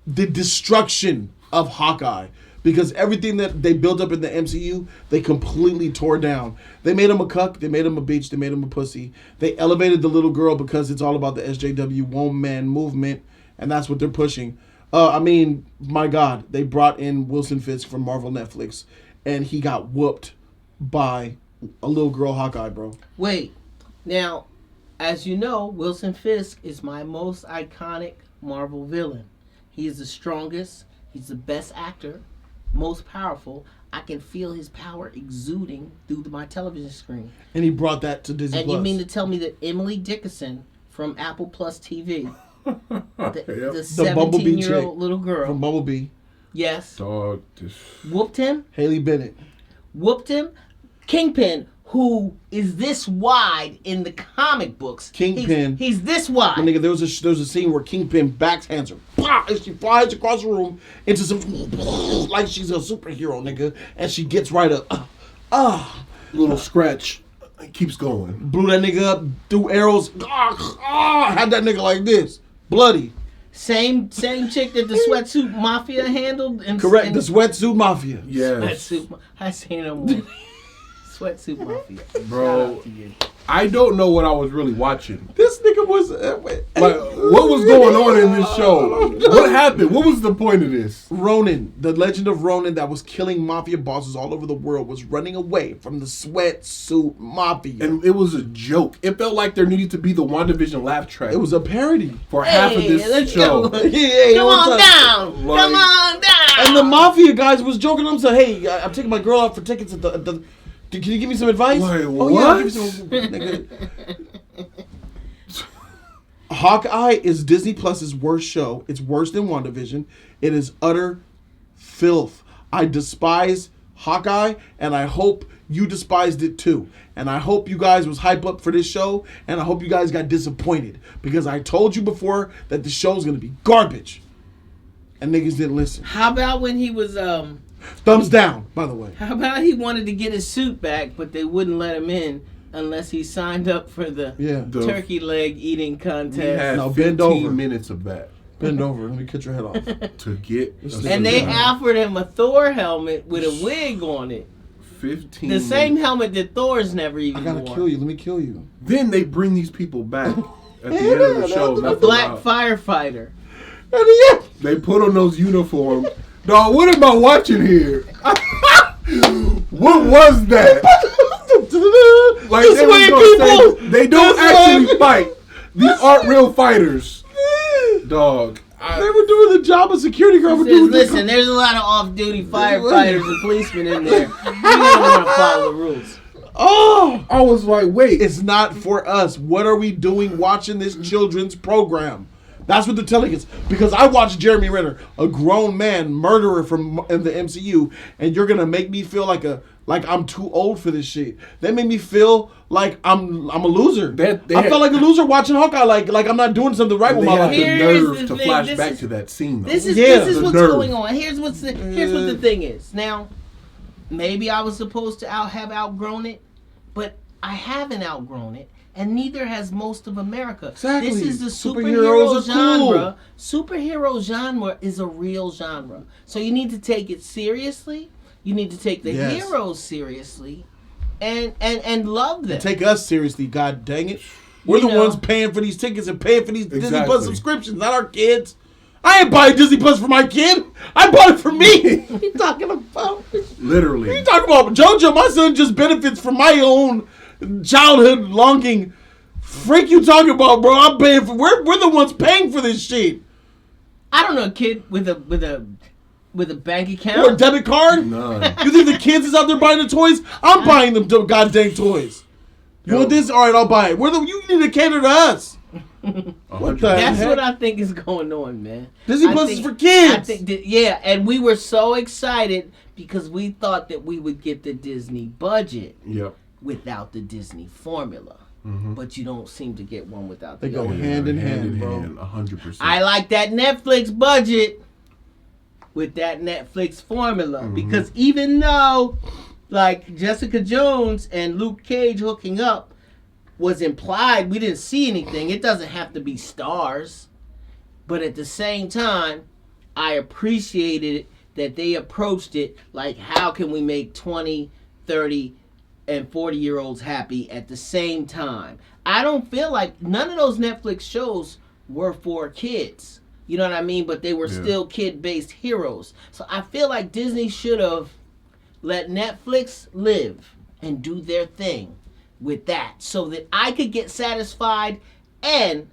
[SPEAKER 1] the destruction of Hawkeye because everything that they built up in the MCU, they completely tore down. They made him a cuck. They made him a bitch. They made him a pussy. They elevated the little girl because it's all about the SJW woman movement, and that's what they're pushing. I mean, my God, they brought in Wilson Fisk from Marvel Netflix, and he got whooped by a little girl Hawkeye, bro.
[SPEAKER 3] Wait. Now, as you know, Wilson Fisk is my most iconic Marvel villain. He is the strongest. He's the best actor, most powerful. I can feel his power exuding through my television screen.
[SPEAKER 1] And he brought that to Disney
[SPEAKER 3] And
[SPEAKER 1] Plus.
[SPEAKER 3] you mean to tell me that Emily Dickinson from Apple Plus TV, the
[SPEAKER 1] The Bumblebee
[SPEAKER 3] 17-year-old
[SPEAKER 1] chick
[SPEAKER 3] little girl,
[SPEAKER 1] from Bumblebee,
[SPEAKER 3] yes,
[SPEAKER 2] Dog, this...
[SPEAKER 3] whooped him?
[SPEAKER 1] Haley Bennett.
[SPEAKER 3] Kingpin, who is this wide in the comic books.
[SPEAKER 1] Kingpin.
[SPEAKER 3] He's this wide.
[SPEAKER 1] My nigga, there was a scene where Kingpin backhands her, bah, and she flies across the room into some like she's a superhero, nigga, and she gets right up.
[SPEAKER 2] little scratch keeps going.
[SPEAKER 1] Blew that nigga up, threw arrows. Had that nigga like this, bloody.
[SPEAKER 3] Same chick that the Sweatsuit Mafia handled.
[SPEAKER 1] Correct. The Sweatsuit Mafia.
[SPEAKER 2] Yes.
[SPEAKER 3] I seen him. Sweatsuit Mafia.
[SPEAKER 2] Bro.
[SPEAKER 3] Shout out to you.
[SPEAKER 2] I don't know what I was really watching.
[SPEAKER 1] This nigga was
[SPEAKER 2] Like, what was going on in this show? What happened? What was the point of this?
[SPEAKER 1] Ronin, the legend of Ronin that was killing mafia bosses all over the world, was running away from the Sweatsuit Mafia.
[SPEAKER 2] And it was a joke. It felt like there needed to be the WandaVision laugh track
[SPEAKER 1] It was a parody.
[SPEAKER 2] for half of
[SPEAKER 3] Hey,
[SPEAKER 2] this
[SPEAKER 3] let's
[SPEAKER 2] show.
[SPEAKER 3] go.
[SPEAKER 1] Yeah,
[SPEAKER 3] Come
[SPEAKER 1] what's
[SPEAKER 3] on
[SPEAKER 1] up?
[SPEAKER 3] down.
[SPEAKER 2] Like-
[SPEAKER 3] Come on down.
[SPEAKER 1] And the mafia guys was joking. I'm saying, hey, I'm taking my girl out for tickets at the can you give me some advice?
[SPEAKER 2] Like,
[SPEAKER 1] oh yeah, I'll give you
[SPEAKER 2] what?
[SPEAKER 1] some. Nigga. Hawkeye is Disney Plus's worst show. It's worse than WandaVision. It is utter filth. I despise Hawkeye, and I hope you despised it too. And I hope you guys was hype up for this show, and I hope you guys got disappointed because I told you before that the show's gonna be garbage, and niggas didn't listen.
[SPEAKER 3] How about when he was
[SPEAKER 1] Thumbs down, by the way.
[SPEAKER 3] How about he wanted to get his suit back, but they wouldn't let him in unless he signed up for the turkey leg eating contest.
[SPEAKER 2] We had
[SPEAKER 1] Now
[SPEAKER 2] 15
[SPEAKER 1] bend over.
[SPEAKER 2] minutes of that
[SPEAKER 1] Bend over. Let me cut your head off.
[SPEAKER 2] to get.
[SPEAKER 3] And they offered him a Thor helmet with a wig on it.
[SPEAKER 2] 15.
[SPEAKER 3] The same helmet that Thor's never even
[SPEAKER 1] I gotta
[SPEAKER 3] wore.
[SPEAKER 1] kill you. Let me kill you.
[SPEAKER 2] Then they bring these people back at the end of the show.
[SPEAKER 3] A black firefighter.
[SPEAKER 2] They put on those uniforms. Dog, what am I watching here? What was that? Like
[SPEAKER 1] This
[SPEAKER 2] they, was
[SPEAKER 1] way,
[SPEAKER 2] gonna
[SPEAKER 1] people!
[SPEAKER 2] say, they don't
[SPEAKER 1] This
[SPEAKER 2] actually
[SPEAKER 1] way!
[SPEAKER 2] fight. These aren't real fighters. Dog.
[SPEAKER 1] They were doing the job of security guard.
[SPEAKER 3] Listen, there's a lot of off-duty firefighters and policemen in there. We don't want to follow the rules.
[SPEAKER 1] Oh!
[SPEAKER 2] I was like, wait.
[SPEAKER 1] It's not for us. What are we doing watching this children's program? That's what they're telling us. Because I watched Jeremy Renner, a grown man, murderer in the MCU, and you're gonna make me feel like I'm too old for this shit. They made me feel like I'm a loser. I felt like a loser watching Hawkeye, like I'm not doing something right with my life.
[SPEAKER 2] They had the nerve to flash back to that scene. Though.
[SPEAKER 3] This is what's going on. Here's what the thing is. Now, maybe I was supposed to have outgrown it, but I haven't outgrown it. And neither has most of America.
[SPEAKER 1] Exactly.
[SPEAKER 3] This is the
[SPEAKER 1] Superheroes
[SPEAKER 3] superhero
[SPEAKER 1] are
[SPEAKER 3] genre.
[SPEAKER 1] cool.
[SPEAKER 3] Superhero genre is a real genre. So you need to take it seriously. You need to take the heroes seriously, and love them.
[SPEAKER 1] Take us seriously, god dang it. We're the ones paying for these tickets and paying for these Disney Plus subscriptions, not our kids. I ain't buying Disney Plus for my kid. I bought it for me. What are you talking about?
[SPEAKER 2] Literally.
[SPEAKER 1] What are you talking about? JoJo, my son just benefits from my own childhood longing. Freak you talking about, bro? I'm paying for. We're the ones paying for this shit.
[SPEAKER 3] I don't know, a kid with a bank account
[SPEAKER 1] or a debit card.
[SPEAKER 2] None.
[SPEAKER 1] You think the kids is out there buying the toys? I'm buying them goddamn toys. You want this? All right, I'll buy it. You need to cater to us. What the
[SPEAKER 3] That's
[SPEAKER 1] heck?
[SPEAKER 3] what I think is going on, man.
[SPEAKER 1] Disney Plus is for kids.
[SPEAKER 3] I think and we were so excited because we thought that we would get the Disney budget.
[SPEAKER 2] Yep.
[SPEAKER 3] Without the Disney formula. Mm-hmm. But you don't seem to get one without the
[SPEAKER 1] other. They go
[SPEAKER 3] other.
[SPEAKER 1] hand in hand, bro.
[SPEAKER 2] 100%.
[SPEAKER 3] I like that Netflix budget with that Netflix formula. Mm-hmm. Because even though, like, Jessica Jones and Luke Cage hooking up was implied, we didn't see anything. It doesn't have to be stars. But at the same time, I appreciated that they approached it like, how can we make 20, 30, and 40-year-olds happy at the same time. I don't feel like none of those Netflix shows were for kids. You know what I mean? But they were still kid-based heroes. So I feel like Disney should have let Netflix live and do their thing with that so that I could get satisfied and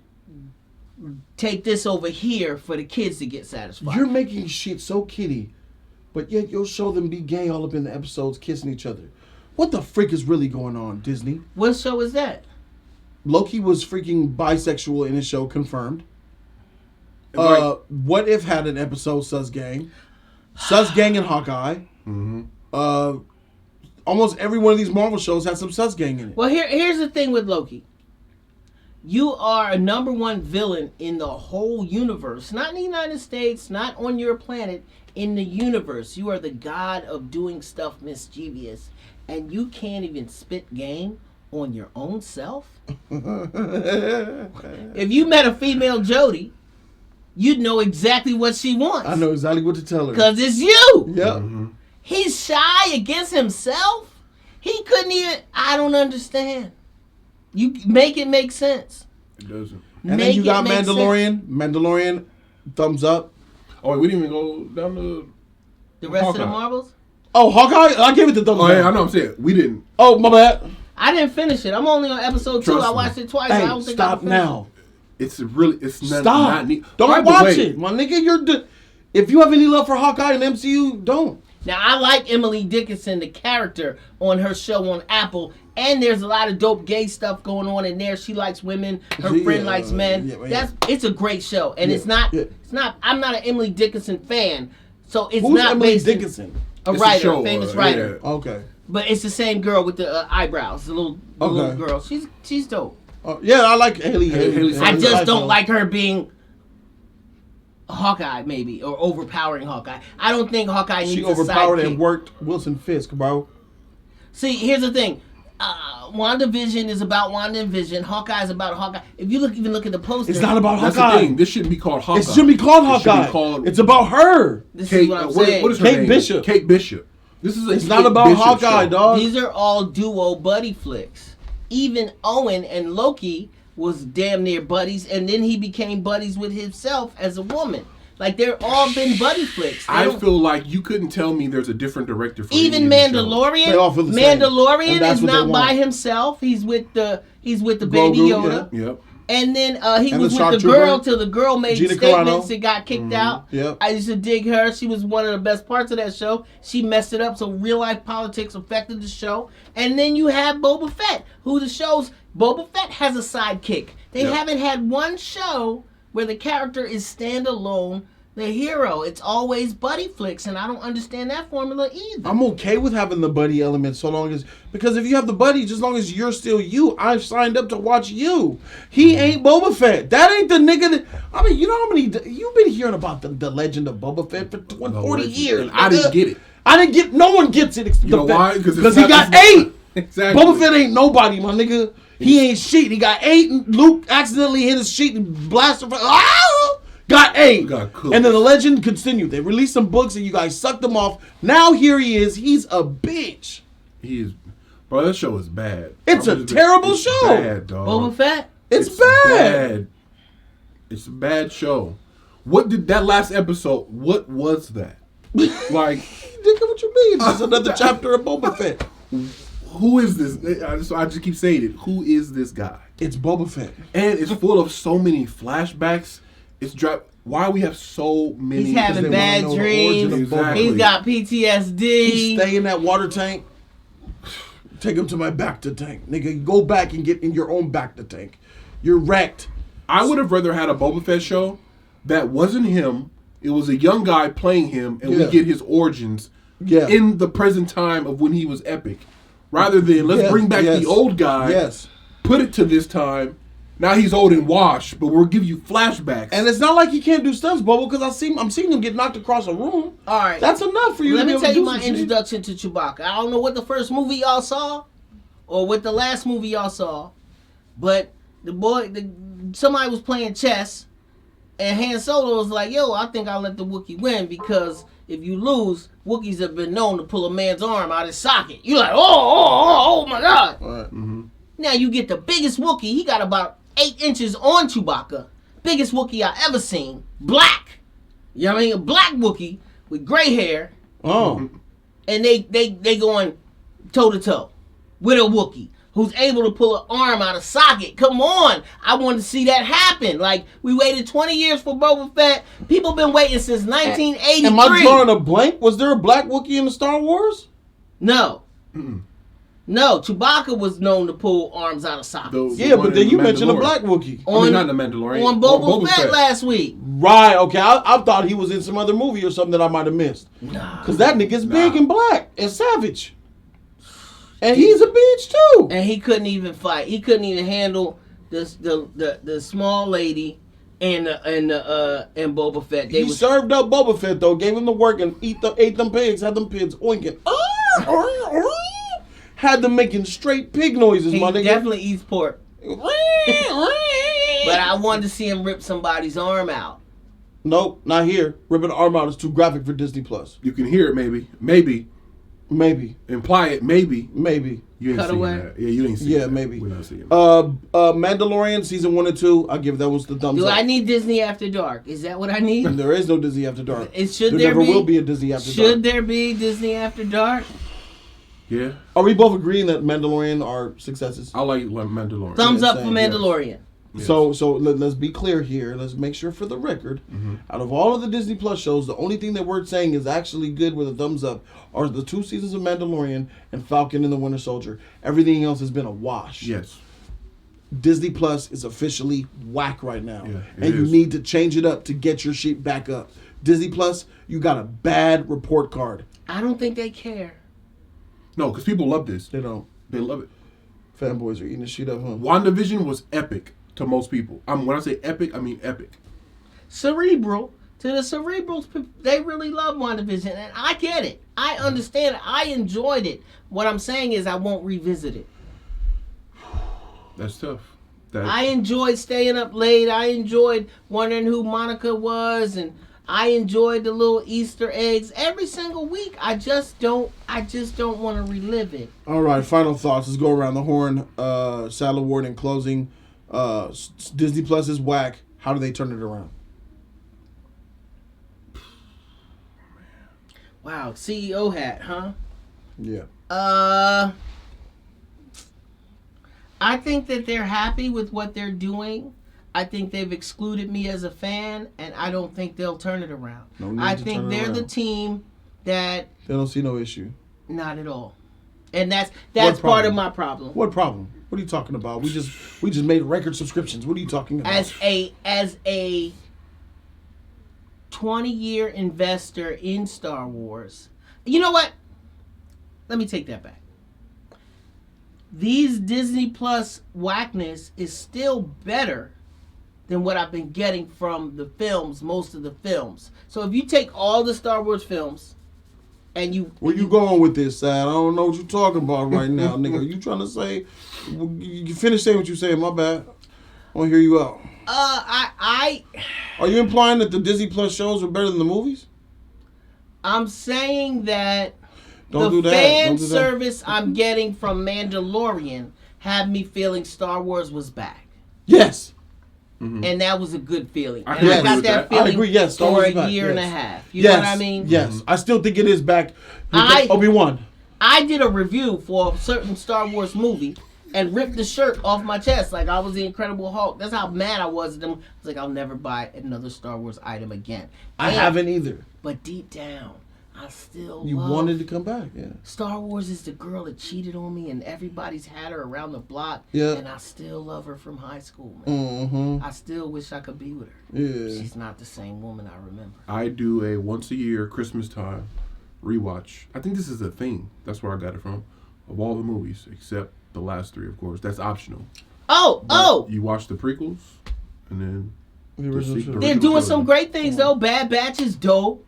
[SPEAKER 3] take this over here for the kids to get satisfied.
[SPEAKER 1] You're making shit so kiddie, but yet you'll show them be gay all up in the episodes kissing each other. What the frick is really going on, Disney?
[SPEAKER 3] What show is that?
[SPEAKER 1] Loki was freaking bisexual in his show, confirmed. What If had an episode, Sus Gang. Sus Gang and Hawkeye. Mm-hmm. Almost every one of these Marvel shows has some Sus Gang in it.
[SPEAKER 3] Well, here's the thing with Loki. You are a number one villain in the whole universe. Not in the United States, not on your planet, in the universe. You are the god of doing stuff mischievous. And you can't even spit game on your own self? If you met a female Jody, you'd know exactly what she wants.
[SPEAKER 1] I know exactly what to tell her.
[SPEAKER 3] Because it's you.
[SPEAKER 1] Yep.
[SPEAKER 2] Mm-hmm.
[SPEAKER 3] He's shy against himself? He couldn't even... I don't understand. You make it make sense.
[SPEAKER 2] It doesn't.
[SPEAKER 1] And then you got Mandalorian. Mandalorian, thumbs up.
[SPEAKER 2] Oh, wait, we didn't even go down
[SPEAKER 3] the rest
[SPEAKER 2] Hawkeye.
[SPEAKER 3] of the Marvels?
[SPEAKER 1] Oh, Hawkeye? I gave it the thumbs up.
[SPEAKER 2] Oh, yeah, I know what I'm saying. We didn't.
[SPEAKER 1] Oh, my bad.
[SPEAKER 3] I didn't finish it. I'm only on episode 2. I
[SPEAKER 2] Trust
[SPEAKER 3] watched
[SPEAKER 2] me.
[SPEAKER 3] it twice.
[SPEAKER 1] Hey,
[SPEAKER 3] I don't think
[SPEAKER 1] stop
[SPEAKER 3] I
[SPEAKER 1] now.
[SPEAKER 2] It's not,
[SPEAKER 1] Stop.
[SPEAKER 2] not neat.
[SPEAKER 1] Don't watch it. My nigga, if you have any love for Hawkeye and MCU, don't.
[SPEAKER 3] Now, I like Emily Dickinson, the character, on her show on Apple. And there's a lot of dope gay stuff going on in there. She likes women. Her friend likes men. It's a great show. And it's not. I'm not an Emily Dickinson fan. So it's
[SPEAKER 1] Who's
[SPEAKER 3] not
[SPEAKER 1] Emily
[SPEAKER 3] based
[SPEAKER 1] Dickinson?
[SPEAKER 3] A
[SPEAKER 2] It's
[SPEAKER 3] writer,
[SPEAKER 2] show,
[SPEAKER 3] famous writer.
[SPEAKER 2] yeah.
[SPEAKER 1] Okay.
[SPEAKER 3] But it's the same girl with the eyebrows, the little
[SPEAKER 1] Okay.
[SPEAKER 3] girl. She's dope.
[SPEAKER 1] Yeah, I like Haley.
[SPEAKER 2] Haley
[SPEAKER 3] I just
[SPEAKER 1] Steinfeld.
[SPEAKER 3] don't like her being Hawkeye, maybe, or overpowering Hawkeye. I don't think Hawkeye needs
[SPEAKER 1] She
[SPEAKER 3] a
[SPEAKER 1] overpowered
[SPEAKER 3] sidekick.
[SPEAKER 1] and worked Wilson Fisk, bro.
[SPEAKER 3] See, here's the thing. WandaVision is about WandaVision. Hawkeye is about Hawkeye. If you even look at the poster,
[SPEAKER 1] It's not about
[SPEAKER 2] That's
[SPEAKER 1] Hawkeye.
[SPEAKER 2] the thing. This shouldn't be called Hawkeye.
[SPEAKER 1] It shouldn't be called
[SPEAKER 2] It should be
[SPEAKER 1] Hawkeye.
[SPEAKER 2] called
[SPEAKER 1] It's about her.
[SPEAKER 3] This
[SPEAKER 2] Kate,
[SPEAKER 3] is what I'm saying.
[SPEAKER 2] what is her
[SPEAKER 1] Kate
[SPEAKER 2] name?
[SPEAKER 1] Bishop.
[SPEAKER 2] Kate Bishop. This is a
[SPEAKER 1] It's
[SPEAKER 2] Kate
[SPEAKER 1] not about
[SPEAKER 2] Bishop
[SPEAKER 1] Hawkeye,
[SPEAKER 2] show.
[SPEAKER 1] dog.
[SPEAKER 3] These are all duo buddy flicks. Even Owen and Loki was damn near buddies, and then he became buddies with himself as a woman. Like, they're all been buddy flicks. They
[SPEAKER 2] I
[SPEAKER 3] don't-
[SPEAKER 2] feel like you couldn't tell me there's a different director for
[SPEAKER 3] even
[SPEAKER 2] any of these shows.
[SPEAKER 3] Mandalorian.
[SPEAKER 1] They all feel the same. And
[SPEAKER 3] Mandalorian
[SPEAKER 1] that's
[SPEAKER 3] is
[SPEAKER 1] what they
[SPEAKER 3] not by
[SPEAKER 1] want.
[SPEAKER 3] himself. He's with the Baby
[SPEAKER 1] Grogu,
[SPEAKER 3] Yoda.
[SPEAKER 2] Yep.
[SPEAKER 3] And then he
[SPEAKER 1] And
[SPEAKER 3] was
[SPEAKER 1] the
[SPEAKER 3] with the
[SPEAKER 1] Shark
[SPEAKER 3] girl
[SPEAKER 1] Trooper,
[SPEAKER 3] till the girl made
[SPEAKER 1] Gina
[SPEAKER 3] statements
[SPEAKER 1] Carano.
[SPEAKER 3] and got kicked out.
[SPEAKER 1] Yep.
[SPEAKER 3] I used to dig her. She was one of the best parts of that show. She messed it up, so real life politics affected the show. And then you have Boba Fett, who the show's Boba Fett has a sidekick. They
[SPEAKER 2] Yep.
[SPEAKER 3] haven't had one show where the character is standalone, the hero. It's always buddy flicks, and I don't understand that formula either.
[SPEAKER 1] I'm okay with having the buddy element so long as, because if you have the buddy, just as long as you're still you, I've signed up to watch you. He ain't Boba Fett. That ain't the nigga that, I mean, you know how many, you've been hearing about the legend of Boba Fett for 20, 40
[SPEAKER 2] legend.
[SPEAKER 1] years.
[SPEAKER 2] And I didn't get it.
[SPEAKER 1] I didn't get, no one gets it.
[SPEAKER 2] You know why? Because
[SPEAKER 1] he got 8.
[SPEAKER 2] Exactly.
[SPEAKER 1] Boba Fett ain't nobody, my nigga. He ain't shit. He got 8, and Luke accidentally hit his sheet and blasted. Got 8.
[SPEAKER 2] Got cooked.
[SPEAKER 1] And then the legend continued. They released some books, and you guys sucked them off. Now here he is. He's a bitch.
[SPEAKER 2] He is, bro. That show is bad.
[SPEAKER 1] It's a terrible show.
[SPEAKER 2] Bad, dog.
[SPEAKER 3] Boba Fett?
[SPEAKER 1] It's bad.
[SPEAKER 2] It's a bad show. What did that last episode? What was that? Like,
[SPEAKER 1] Nigga, what you mean? It's another chapter of Boba Fett.
[SPEAKER 2] who is this? I just keep saying it. Who is this guy?
[SPEAKER 1] It's Boba Fett.
[SPEAKER 2] And it's full of so many flashbacks. It's why we have so many.
[SPEAKER 3] He's having
[SPEAKER 1] they
[SPEAKER 3] bad
[SPEAKER 1] wanna know the origin
[SPEAKER 3] dreams.
[SPEAKER 1] of Boba.
[SPEAKER 3] He's got PTSD.
[SPEAKER 1] He stay in that water tank. Take him to my Bacta tank. Nigga, go back and get in your own Bacta tank. You're wrecked.
[SPEAKER 2] I would have rather had a Boba Fett show that wasn't him. It was a young guy playing him, and
[SPEAKER 1] Yeah.
[SPEAKER 2] we get his origins
[SPEAKER 1] Yeah.
[SPEAKER 2] in the present time of when he was epic. Rather than let's
[SPEAKER 1] Yeah,
[SPEAKER 2] bring back
[SPEAKER 1] yes.
[SPEAKER 2] the old guy,
[SPEAKER 1] Yes.
[SPEAKER 2] put it to this time. Now he's old and washed, but we'll give you flashbacks.
[SPEAKER 1] And it's not like he can't do stunts, Bobo, because I'm seeing him get knocked across a room.
[SPEAKER 3] All right.
[SPEAKER 1] That's enough for you
[SPEAKER 3] Let
[SPEAKER 1] to be
[SPEAKER 3] me
[SPEAKER 1] able
[SPEAKER 3] tell
[SPEAKER 1] to
[SPEAKER 3] you
[SPEAKER 1] do
[SPEAKER 3] my
[SPEAKER 1] some shit.
[SPEAKER 3] introduction to Chewbacca. I don't know what the first movie y'all saw or what the last movie y'all saw, but somebody was playing chess, and Han Solo was like, yo, I think I'll let the Wookiee win because if you lose, Wookiees have been known to pull a man's arm out of his socket. You're like, oh my God.
[SPEAKER 1] All right.
[SPEAKER 3] Now you get the biggest Wookiee. He got about 8 inches on Chewbacca. Biggest Wookiee I ever seen. Black. You know what I mean? A black Wookiee with gray hair.
[SPEAKER 1] Oh.
[SPEAKER 3] And they going toe to toe with a Wookiee who's able to pull an arm out of socket. Come on. I wanted to see that happen. Like, we waited 20 years for Boba Fett. People been waiting since 1983.
[SPEAKER 1] Am I drawing a blank? Was there a black Wookiee in the Star Wars?
[SPEAKER 3] No. No, Chewbacca was known to pull arms out of sockets.
[SPEAKER 1] Yeah,
[SPEAKER 2] one
[SPEAKER 1] but then
[SPEAKER 2] in
[SPEAKER 1] you
[SPEAKER 2] The
[SPEAKER 1] mentioned a
[SPEAKER 2] Mandalorian.
[SPEAKER 1] black Wookiee.
[SPEAKER 2] I mean, not the Mandalorian.
[SPEAKER 3] On Boba Fett last week.
[SPEAKER 1] Right, okay. I thought he was in some other movie or something that I might have missed.
[SPEAKER 3] Nah.
[SPEAKER 1] Because that nigga's big and black and savage. And he's a bitch too.
[SPEAKER 3] And he couldn't even fight. He couldn't even handle the small lady and Boba Fett.
[SPEAKER 1] He served up Boba Fett though, gave him the work and ate them pigs, had them pigs oinking. Had them making straight pig noises,
[SPEAKER 3] He
[SPEAKER 1] my nigga.
[SPEAKER 3] definitely eats pork. But I wanted to see him rip somebody's arm out.
[SPEAKER 1] Nope, not here. Ripping the arm out is too graphic for Disney Plus.
[SPEAKER 2] You can hear it, maybe.
[SPEAKER 1] Maybe.
[SPEAKER 2] Imply it, maybe. You ain't
[SPEAKER 3] Cut
[SPEAKER 2] seen
[SPEAKER 3] away.
[SPEAKER 2] that. Yeah, you ain't seen
[SPEAKER 1] Yeah,
[SPEAKER 2] that.
[SPEAKER 1] maybe.
[SPEAKER 2] We're not seeing it.
[SPEAKER 1] Mandalorian season 1 and 2. I give those the thumbs
[SPEAKER 3] Do
[SPEAKER 1] up.
[SPEAKER 3] I need Disney After Dark? Is that what I need?
[SPEAKER 1] There is no Disney After Dark.
[SPEAKER 3] Should
[SPEAKER 1] there
[SPEAKER 3] there
[SPEAKER 1] never
[SPEAKER 3] be?
[SPEAKER 1] will be a Disney After Dark.
[SPEAKER 3] Should there be Disney After Dark?
[SPEAKER 2] Yeah.
[SPEAKER 1] Are we both agreeing that Mandalorian are successes?
[SPEAKER 2] I like Mandalorian.
[SPEAKER 3] Thumbs up for
[SPEAKER 1] same, yes.
[SPEAKER 3] Mandalorian.
[SPEAKER 2] Yes.
[SPEAKER 1] So let's be clear here. Let's make sure for the record. Out of all of the Disney Plus shows, the only thing that we're saying is actually good with a thumbs up are the 2 seasons of Mandalorian and Falcon and the Winter Soldier. Everything else has been a wash.
[SPEAKER 2] Yes.
[SPEAKER 1] Disney Plus is officially whack right now.
[SPEAKER 2] Yeah, it
[SPEAKER 1] and you
[SPEAKER 2] is.
[SPEAKER 1] need to change it up to get your shit back up. Disney Plus, you got a bad report card.
[SPEAKER 3] I don't think they care.
[SPEAKER 2] No, because people love this.
[SPEAKER 1] They don't.
[SPEAKER 2] They love it.
[SPEAKER 1] Fanboys are eating the shit up, huh?
[SPEAKER 2] WandaVision was epic to most people. When I say epic, I mean epic.
[SPEAKER 3] Cerebral. To the cerebrals, they really love WandaVision, and I get it. I understand it. I enjoyed it. What I'm saying is I won't revisit it.
[SPEAKER 2] That's tough.
[SPEAKER 3] I enjoyed staying up late. I enjoyed wondering who Monica was, and I enjoyed the little Easter eggs every single week. I just don't want to relive it.
[SPEAKER 1] All right, final thoughts. Let's go around the horn. Sal Award in closing. Disney Plus is whack. How do they turn it around?
[SPEAKER 3] Wow, CEO hat, huh?
[SPEAKER 1] Yeah.
[SPEAKER 3] I think that they're happy with what they're doing. I think they've excluded me as a fan, and I don't think they'll turn it around. I think they're the team that
[SPEAKER 1] they don't see no issue.
[SPEAKER 3] Not at all, and that's part of my problem.
[SPEAKER 1] What problem? What are you talking about? We just made record subscriptions. What are you talking about?
[SPEAKER 3] As a 20-year investor in Star Wars, you know what? Let me take that back. These Disney Plus whackness is still better than what I've been getting from the films, most of the films. So if you take all the Star Wars films and you...
[SPEAKER 1] Where you going with this, Sad? I don't know what you're talking about right now, nigga. Are you trying to say... You finish saying what you're saying, my bad. I want to hear you out. Are you implying that the Disney Plus shows are better than the movies?
[SPEAKER 3] I'm saying that
[SPEAKER 1] the
[SPEAKER 3] fan service I'm getting from Mandalorian had me feeling Star Wars was back.
[SPEAKER 1] Yes.
[SPEAKER 3] Mm-hmm. And that was a good feeling.
[SPEAKER 2] I
[SPEAKER 3] got that feeling
[SPEAKER 1] I agree, yes,
[SPEAKER 3] for a year and a half. You know what I mean?
[SPEAKER 1] Yes. I still think it is back. Obi-Wan.
[SPEAKER 3] I did a review for a certain Star Wars movie and ripped the shirt off my chest like I was the Incredible Hulk. That's how mad I was at them. I was like, I'll never buy another Star Wars item again.
[SPEAKER 1] I haven't either.
[SPEAKER 3] But deep down, I still
[SPEAKER 1] You wanted to come back, yeah.
[SPEAKER 3] Star Wars is the girl that cheated on me and everybody's had her around the block.
[SPEAKER 1] Yeah.
[SPEAKER 3] And I still love her from high school, man.
[SPEAKER 1] Mm-hmm.
[SPEAKER 3] I still wish I could be with her.
[SPEAKER 1] Yeah.
[SPEAKER 3] She's not the same woman I remember.
[SPEAKER 2] I do a once a year Christmas time rewatch. I think this is a thing. That's where I got it from. Of all the movies, except the last three, of course. That's optional.
[SPEAKER 3] Oh!
[SPEAKER 2] You watch the prequels, and then
[SPEAKER 3] they're doing some great things, though. Bad Batch is dope.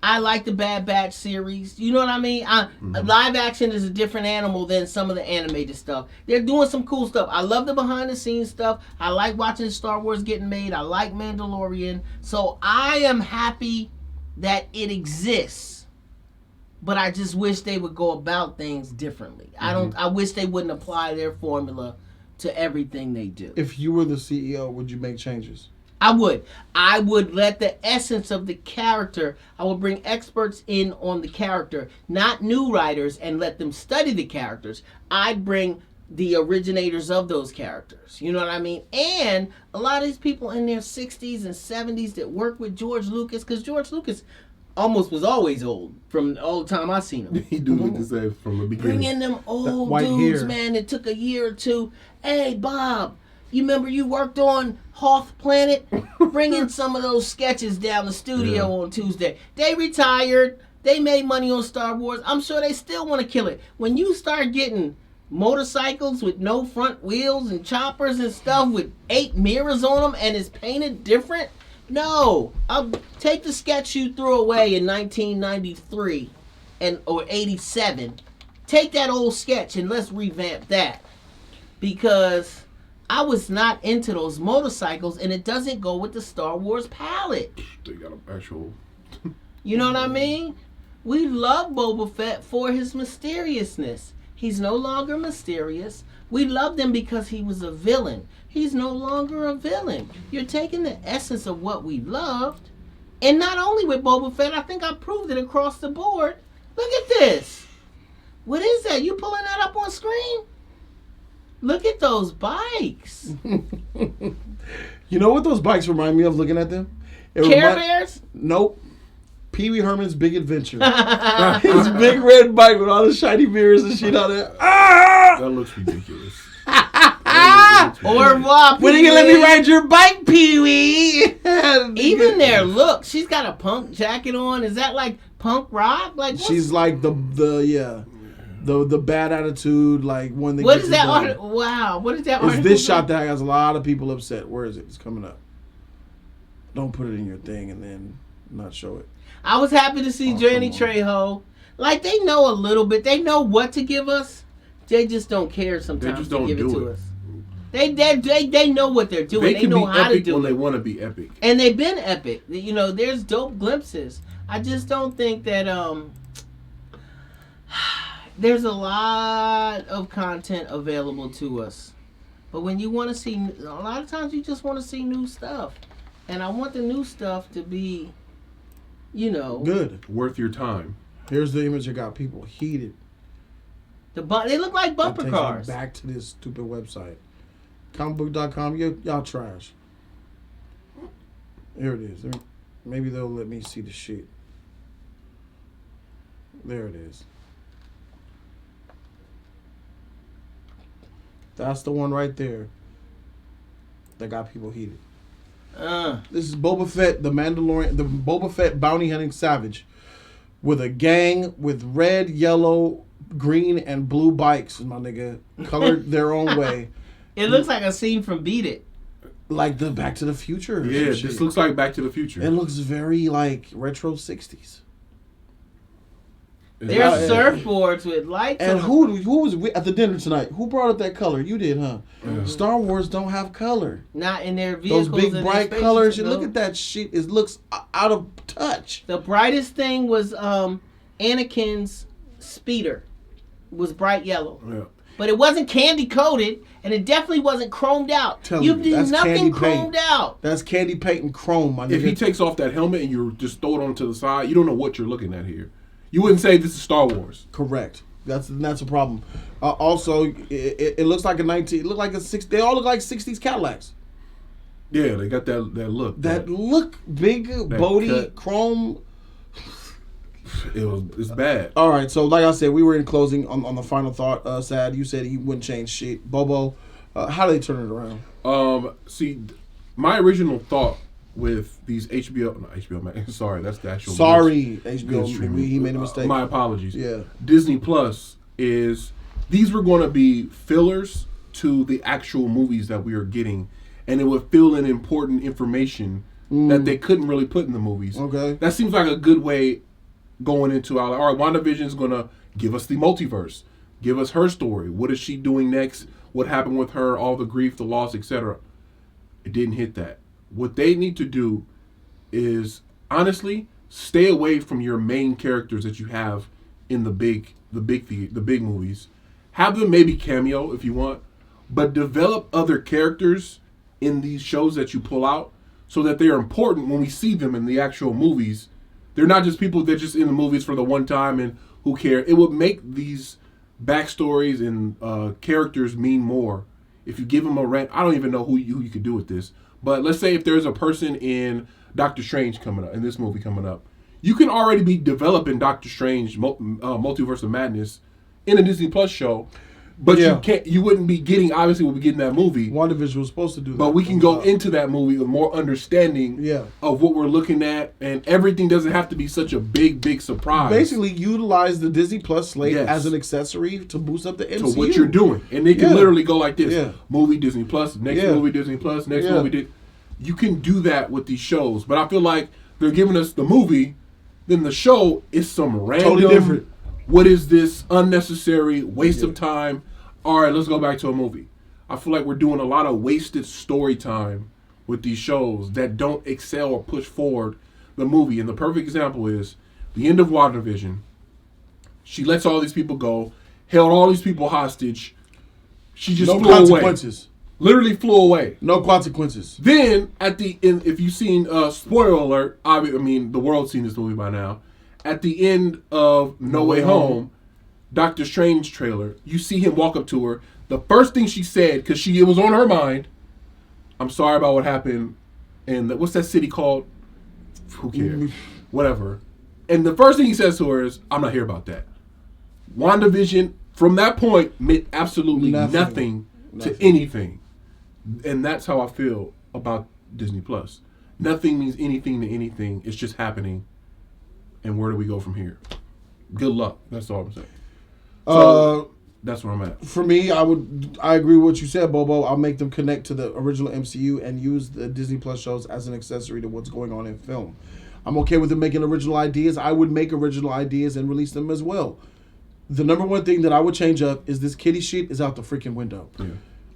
[SPEAKER 3] I like the Bad Batch series. You know what I mean? Live action is a different animal than some of the animated stuff. They're doing some cool stuff. I love the behind-the-scenes stuff. I like watching Star Wars getting made. I like Mandalorian. So I am happy that it exists. But I just wish they would go about things differently. I wish they wouldn't apply their formula to everything they do.
[SPEAKER 1] If you were the CEO, would you make changes?
[SPEAKER 3] I would. I would let the essence of the character, I would bring experts in on the character, not new writers, and let them study the characters. I'd bring the originators of those characters. You know what I mean? And a lot of these people in their 60s and 70s that work with George Lucas, because George Lucas almost was always old from all the time I seen him.
[SPEAKER 2] He do look the same from the beginning.
[SPEAKER 3] Bring in them old dudes, hair. Man, it took a year or two. Hey, Bob, you remember you worked on Hoth Planet? Bring in some of those sketches down the studio on Tuesday. They retired. They made money on Star Wars. I'm sure they still want to kill it. When you start getting motorcycles with no front wheels and choppers and stuff with 8 mirrors on them and it's painted different, no. I'll take the sketch you threw away in 1993 or 87. Take that old sketch and let's revamp that. Because I was not into those motorcycles, and it doesn't go with the Star Wars palette.
[SPEAKER 2] They got an actual...
[SPEAKER 3] You know what I mean? We love Boba Fett for his mysteriousness. He's no longer mysterious. We loved him because he was a villain. He's no longer a villain. You're taking the essence of what we loved, and not only with Boba Fett, I think I proved it across the board. Look at this. What is that? You pulling that up on screen? Look at those bikes.
[SPEAKER 1] You know what those bikes remind me of looking at them?
[SPEAKER 3] Care Bears?
[SPEAKER 1] Nope. Pee Wee Herman's Big Adventure. His big red bike with all the shiny mirrors and shit on it.
[SPEAKER 2] That looks ridiculous.
[SPEAKER 3] Au revoir,
[SPEAKER 1] When are you gonna let me ride your bike, Pee-wee?
[SPEAKER 3] Even their look, she's got a punk jacket on. Is that like punk rock? Like
[SPEAKER 1] she's like the bad attitude, like one that.
[SPEAKER 3] What is that? Wow, what is that?
[SPEAKER 1] It's this shot that has a lot of people upset. Where is it? It's coming up. Don't put it in your thing and then not show it.
[SPEAKER 3] I was happy to see Danny Trejo. Like, they know a little bit. They know what to give us. They just don't care sometimes.
[SPEAKER 2] They just don't
[SPEAKER 3] give it to
[SPEAKER 2] it.
[SPEAKER 3] us. They know what they're doing. They know how to do
[SPEAKER 2] when
[SPEAKER 3] it.
[SPEAKER 2] they want to be epic.
[SPEAKER 3] And they've been epic. You know, there's dope glimpses. I just don't think that there's a lot of content available to us. But when you want to see, a lot of times you just want to see new stuff. And I want the new stuff to be,
[SPEAKER 1] good,
[SPEAKER 2] worth your time.
[SPEAKER 1] Here's the image that got people heated.
[SPEAKER 3] They look like bumper cars.
[SPEAKER 1] Back to this stupid website. Comicbook.com, y'all trash. Here it is. Maybe they'll let me see the shit. There it is. That's the one right there that got people heated. This is Boba Fett, the Mandalorian, the Boba Fett bounty hunting savage, with a gang with red, yellow, green, and blue bikes, my nigga, colored their own way.
[SPEAKER 3] It looks like a scene from Beat It.
[SPEAKER 1] Like the Back to the Future.
[SPEAKER 2] Yeah, this looks like Back to the Future.
[SPEAKER 1] It looks very like retro 60s.
[SPEAKER 3] There's surfboards with lights.
[SPEAKER 1] And who was at the dinner tonight? Who brought up that color? You did, huh?
[SPEAKER 2] Yeah.
[SPEAKER 1] Star Wars don't have color.
[SPEAKER 3] Not in their vehicles.
[SPEAKER 1] Those big bright colors. You look at that shit. It looks out of touch.
[SPEAKER 3] The brightest thing was Anakin's speeder. It was bright yellow.
[SPEAKER 2] Yeah.
[SPEAKER 3] But it wasn't candy coated, and it definitely wasn't chromed out. You did nothing chromed out.
[SPEAKER 1] That's candy paint and chrome, my nigga.
[SPEAKER 2] If he takes off that helmet and you just throw it onto the side, you don't know what you're looking at here. You wouldn't say this is Star Wars.
[SPEAKER 1] Correct. That's a problem. Also, it looks like It looked like They all look like 60s Cadillacs.
[SPEAKER 2] Yeah, they got that look.
[SPEAKER 1] That look, big, Bodie, chrome.
[SPEAKER 2] It's bad.
[SPEAKER 1] All right, so like I said, we were in closing on the final thought. Sad, you said he wouldn't change shit. Bobo, how do they turn it around?
[SPEAKER 2] See, my original thought with these HBO Max. Sorry, that's the actual.
[SPEAKER 1] HBO. He made a mistake.
[SPEAKER 2] My apologies.
[SPEAKER 1] Yeah.
[SPEAKER 2] Disney Plus is these were going to be fillers to the actual movies that we are getting, and it would fill in important information that they couldn't really put in the movies.
[SPEAKER 1] Okay.
[SPEAKER 2] That seems like a good way going into all right. WandaVision's going to give us the multiverse, give us her story. What is she doing next? What happened with her? All the grief, the loss, etc. It didn't hit that. What they need to do is honestly stay away from your main characters that you have in the big movies. Have them maybe cameo if you want, but develop other characters in these shows that you pull out so that they are important when we see them in the actual movies. They're not just people that are just in the movies for the one time and who care. It would make these backstories and characters mean more if you give them a rent. I don't even know who you could do with this. But let's say if there's a person in Doctor Strange coming up, in this movie coming up, you can already be developing Doctor Strange Multiverse of Madness in a Disney Plus show, but you wouldn't be getting, obviously we'll be getting that movie.
[SPEAKER 1] WandaVision was supposed to do that.
[SPEAKER 2] But we can go into that movie with more understanding of what we're looking at, and everything doesn't have to be such a big surprise.
[SPEAKER 1] Basically, utilize the Disney Plus slate as an accessory to boost up the MCU.
[SPEAKER 2] To what you're doing. And they can literally go like this. Yeah. Movie Disney Plus, next movie Disney Plus, next movie. You can do that with these shows. But I feel like they're giving us the movie, then the show is some random.
[SPEAKER 1] Totally different.
[SPEAKER 2] What is this unnecessary waste of time? All right, let's go back to a movie. I feel like we're doing a lot of wasted story time with these shows that don't excel or push forward the movie. And the perfect example is the end of WandaVision. She lets all these people go, held all these people hostage. She just flew
[SPEAKER 1] consequences.
[SPEAKER 2] Away. Literally flew away.
[SPEAKER 1] No consequences.
[SPEAKER 2] Then, at the end, if you've seen, spoiler alert, I mean, the world's seen this movie by now. At the end of No Way Home, Doctor Strange trailer, you see him walk up to her. The first thing she said, because it was on her mind, I'm sorry about what happened. And what's that city called? Who cares? Whatever. And the first thing he says to her is, I'm not here about that. WandaVision, from that point, meant absolutely nothing to anything. And that's how I feel about Disney Plus. Nothing means anything to anything. It's just happening. And where do we go from here? Good luck. That's all I'm saying. So, that's where I'm at.
[SPEAKER 1] For me, I agree with what you said, Bobo. I'll make them connect to the original MCU and use the Disney Plus shows as an accessory to what's going on in film. I'm okay with them making original ideas. I would make original ideas and release them as well. The number one thing that I would change up is this kiddie shit is out the freaking window.
[SPEAKER 2] Yeah.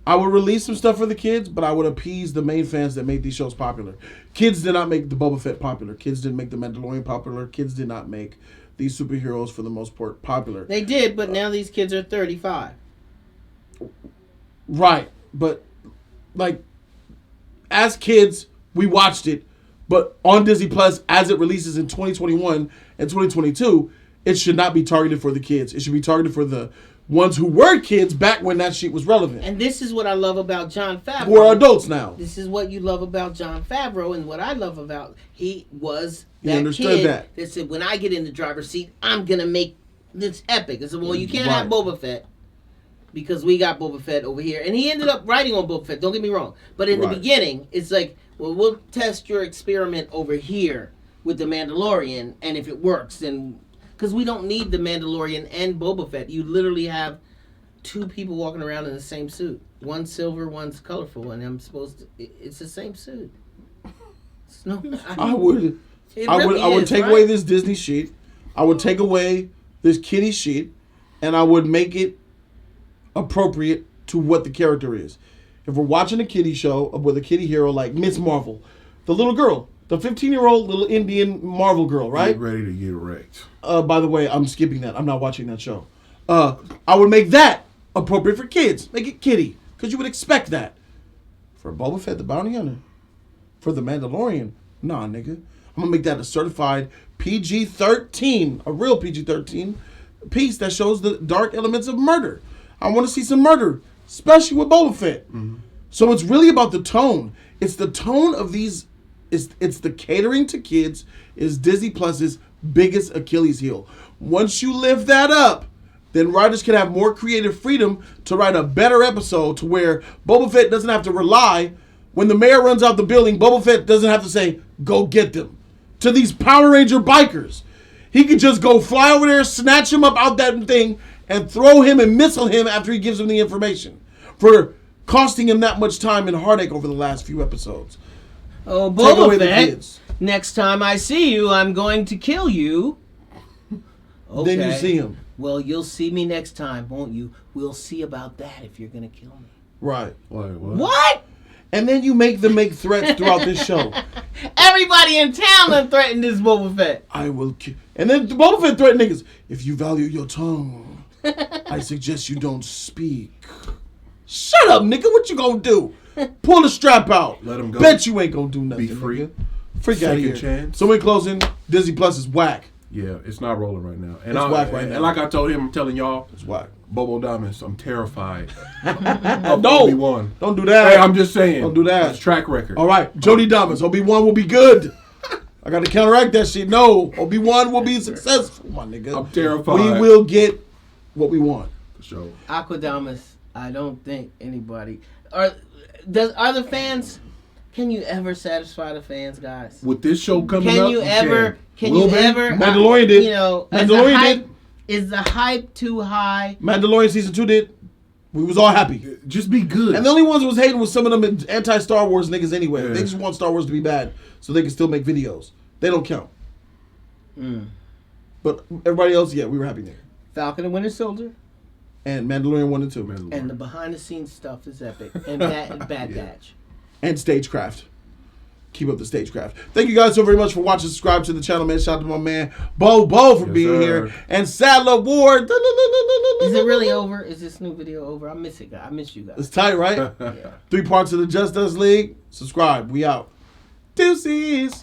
[SPEAKER 1] I would release some stuff for the kids, but I would appease the main fans that made these shows popular. Kids did not make the Boba Fett popular. Kids didn't make the Mandalorian popular. Kids did not make these superheroes, for the most part, popular.
[SPEAKER 3] They did, but now these kids are 35.
[SPEAKER 1] Right. But, like, as kids, we watched it. But on Disney Plus, as it releases in 2021 and 2022, it should not be targeted for the kids. It should be targeted for the ones who were kids back when that shit was relevant.
[SPEAKER 3] And this is what I love about Jon Favreau.
[SPEAKER 1] Who are adults now.
[SPEAKER 3] This is what you love about Jon Favreau, and what I love about he was that
[SPEAKER 1] He understood
[SPEAKER 3] kid
[SPEAKER 1] that
[SPEAKER 3] said, when I get in the driver's seat, I'm gonna make this epic. I said, well, you can't have Boba Fett because we got Boba Fett over here, and he ended up writing on Boba Fett. Don't get me wrong, but in the beginning, it's like, well, we'll test your experiment over here with the Mandalorian, and if it works, then. Because we don't need the Mandalorian and Boba Fett. You literally have two people walking around in the same suit. One's silver, one's colorful, and I'm supposed to. It's the same suit.
[SPEAKER 1] I would take away this Disney shit. I would take away this kiddie shit, and I would make it appropriate to what the character is. If we're watching a kiddie show with a kiddie hero like Miss Marvel, the little girl. The 15-year-old little Indian Marvel girl, right?
[SPEAKER 2] Get ready to get wrecked.
[SPEAKER 1] By the way, I'm skipping that. I'm not watching that show. I would make that appropriate for kids. Make it kiddie. Because you would expect that. For Boba Fett, the bounty hunter. For the Mandalorian. Nah, nigga. I'm going to make that a certified PG-13. A real PG-13 piece that shows the dark elements of murder. I want to see some murder. Especially with Boba Fett. Mm-hmm. So it's really about the tone. It's the tone of these... It's the catering to kids is Disney Plus's biggest Achilles heel. Once you lift that up, then writers can have more creative freedom to write a better episode to where Boba Fett doesn't have to rely, when the mayor runs out the building, Boba Fett doesn't have to say, go get them. To these Power Ranger bikers. He could just go fly over there, snatch him up out that thing, and throw him and missile him after he gives him the information. For costing him that much time and heartache over the last few episodes.
[SPEAKER 3] Oh, Boba Fett, next time I see you, I'm going to kill you. Okay.
[SPEAKER 1] Then you see him.
[SPEAKER 3] Well, you'll see me next time, won't you? We'll see about that if you're going to kill me.
[SPEAKER 1] Right.
[SPEAKER 2] Wait,
[SPEAKER 3] what?
[SPEAKER 1] And then you make them make threats throughout this show.
[SPEAKER 3] Everybody in town done threatened this Boba Fett.
[SPEAKER 1] I will kill. And then Boba Fett threatened niggas. If you value your tongue, I suggest you don't speak. Shut up, nigga. What you gonna do? Pull the strap out.
[SPEAKER 2] Let him go.
[SPEAKER 1] Bet you ain't gonna do nothing.
[SPEAKER 2] Be free.
[SPEAKER 1] Nigga. Freak out of here.
[SPEAKER 2] Chance.
[SPEAKER 1] So in closing, Disney Plus is whack.
[SPEAKER 2] Yeah, it's not rolling right now. And
[SPEAKER 1] it's whack right now.
[SPEAKER 2] And like I told him, I'm telling y'all,
[SPEAKER 1] it's whack.
[SPEAKER 2] Bobo Diamonds, I'm terrified.
[SPEAKER 1] Don't
[SPEAKER 2] Obi-Wan.
[SPEAKER 1] Don't do that.
[SPEAKER 2] Hey, I'm just saying.
[SPEAKER 1] Don't do that.
[SPEAKER 2] It's track record.
[SPEAKER 1] All right, Jody Diamonds. Obi-Wan will be good. I got to counteract that shit. No, Obi-Wan will be successful, my nigga.
[SPEAKER 2] I'm terrified.
[SPEAKER 1] We will get what we want.
[SPEAKER 2] For sure.
[SPEAKER 3] Aquadamas, I don't think anybody... Are the fans... Can you ever satisfy the fans, guys?
[SPEAKER 2] With this show coming up,
[SPEAKER 3] Can you ever?
[SPEAKER 1] Mandalorian did.
[SPEAKER 3] You know,
[SPEAKER 1] Mandalorian did.
[SPEAKER 3] Is the hype too high?
[SPEAKER 1] Mandalorian season 2 did. We was all happy.
[SPEAKER 2] Just be good.
[SPEAKER 1] And the only ones who was hating was some of them anti-Star Wars niggas anyway.
[SPEAKER 2] Yeah.
[SPEAKER 1] They just want Star Wars to be bad so they can still make videos. They don't count. But everybody else, yeah, we were happy there.
[SPEAKER 3] Falcon and Winter Soldier.
[SPEAKER 1] And Mandalorian 1 and 2.
[SPEAKER 3] And the behind-the-scenes stuff is epic. And Bad Batch.
[SPEAKER 1] And stagecraft. Keep up the stagecraft. Thank you guys so very much for watching. Subscribe to the channel, man. Shout out to my man Bobo for being here. And Sadler Ward.
[SPEAKER 3] Is it really over? Is this new video over? I miss it, guys. I miss you guys.
[SPEAKER 1] It's tight, right?
[SPEAKER 3] Yeah.
[SPEAKER 1] 3 parts of the Just Us League. Subscribe. We out. Deuces.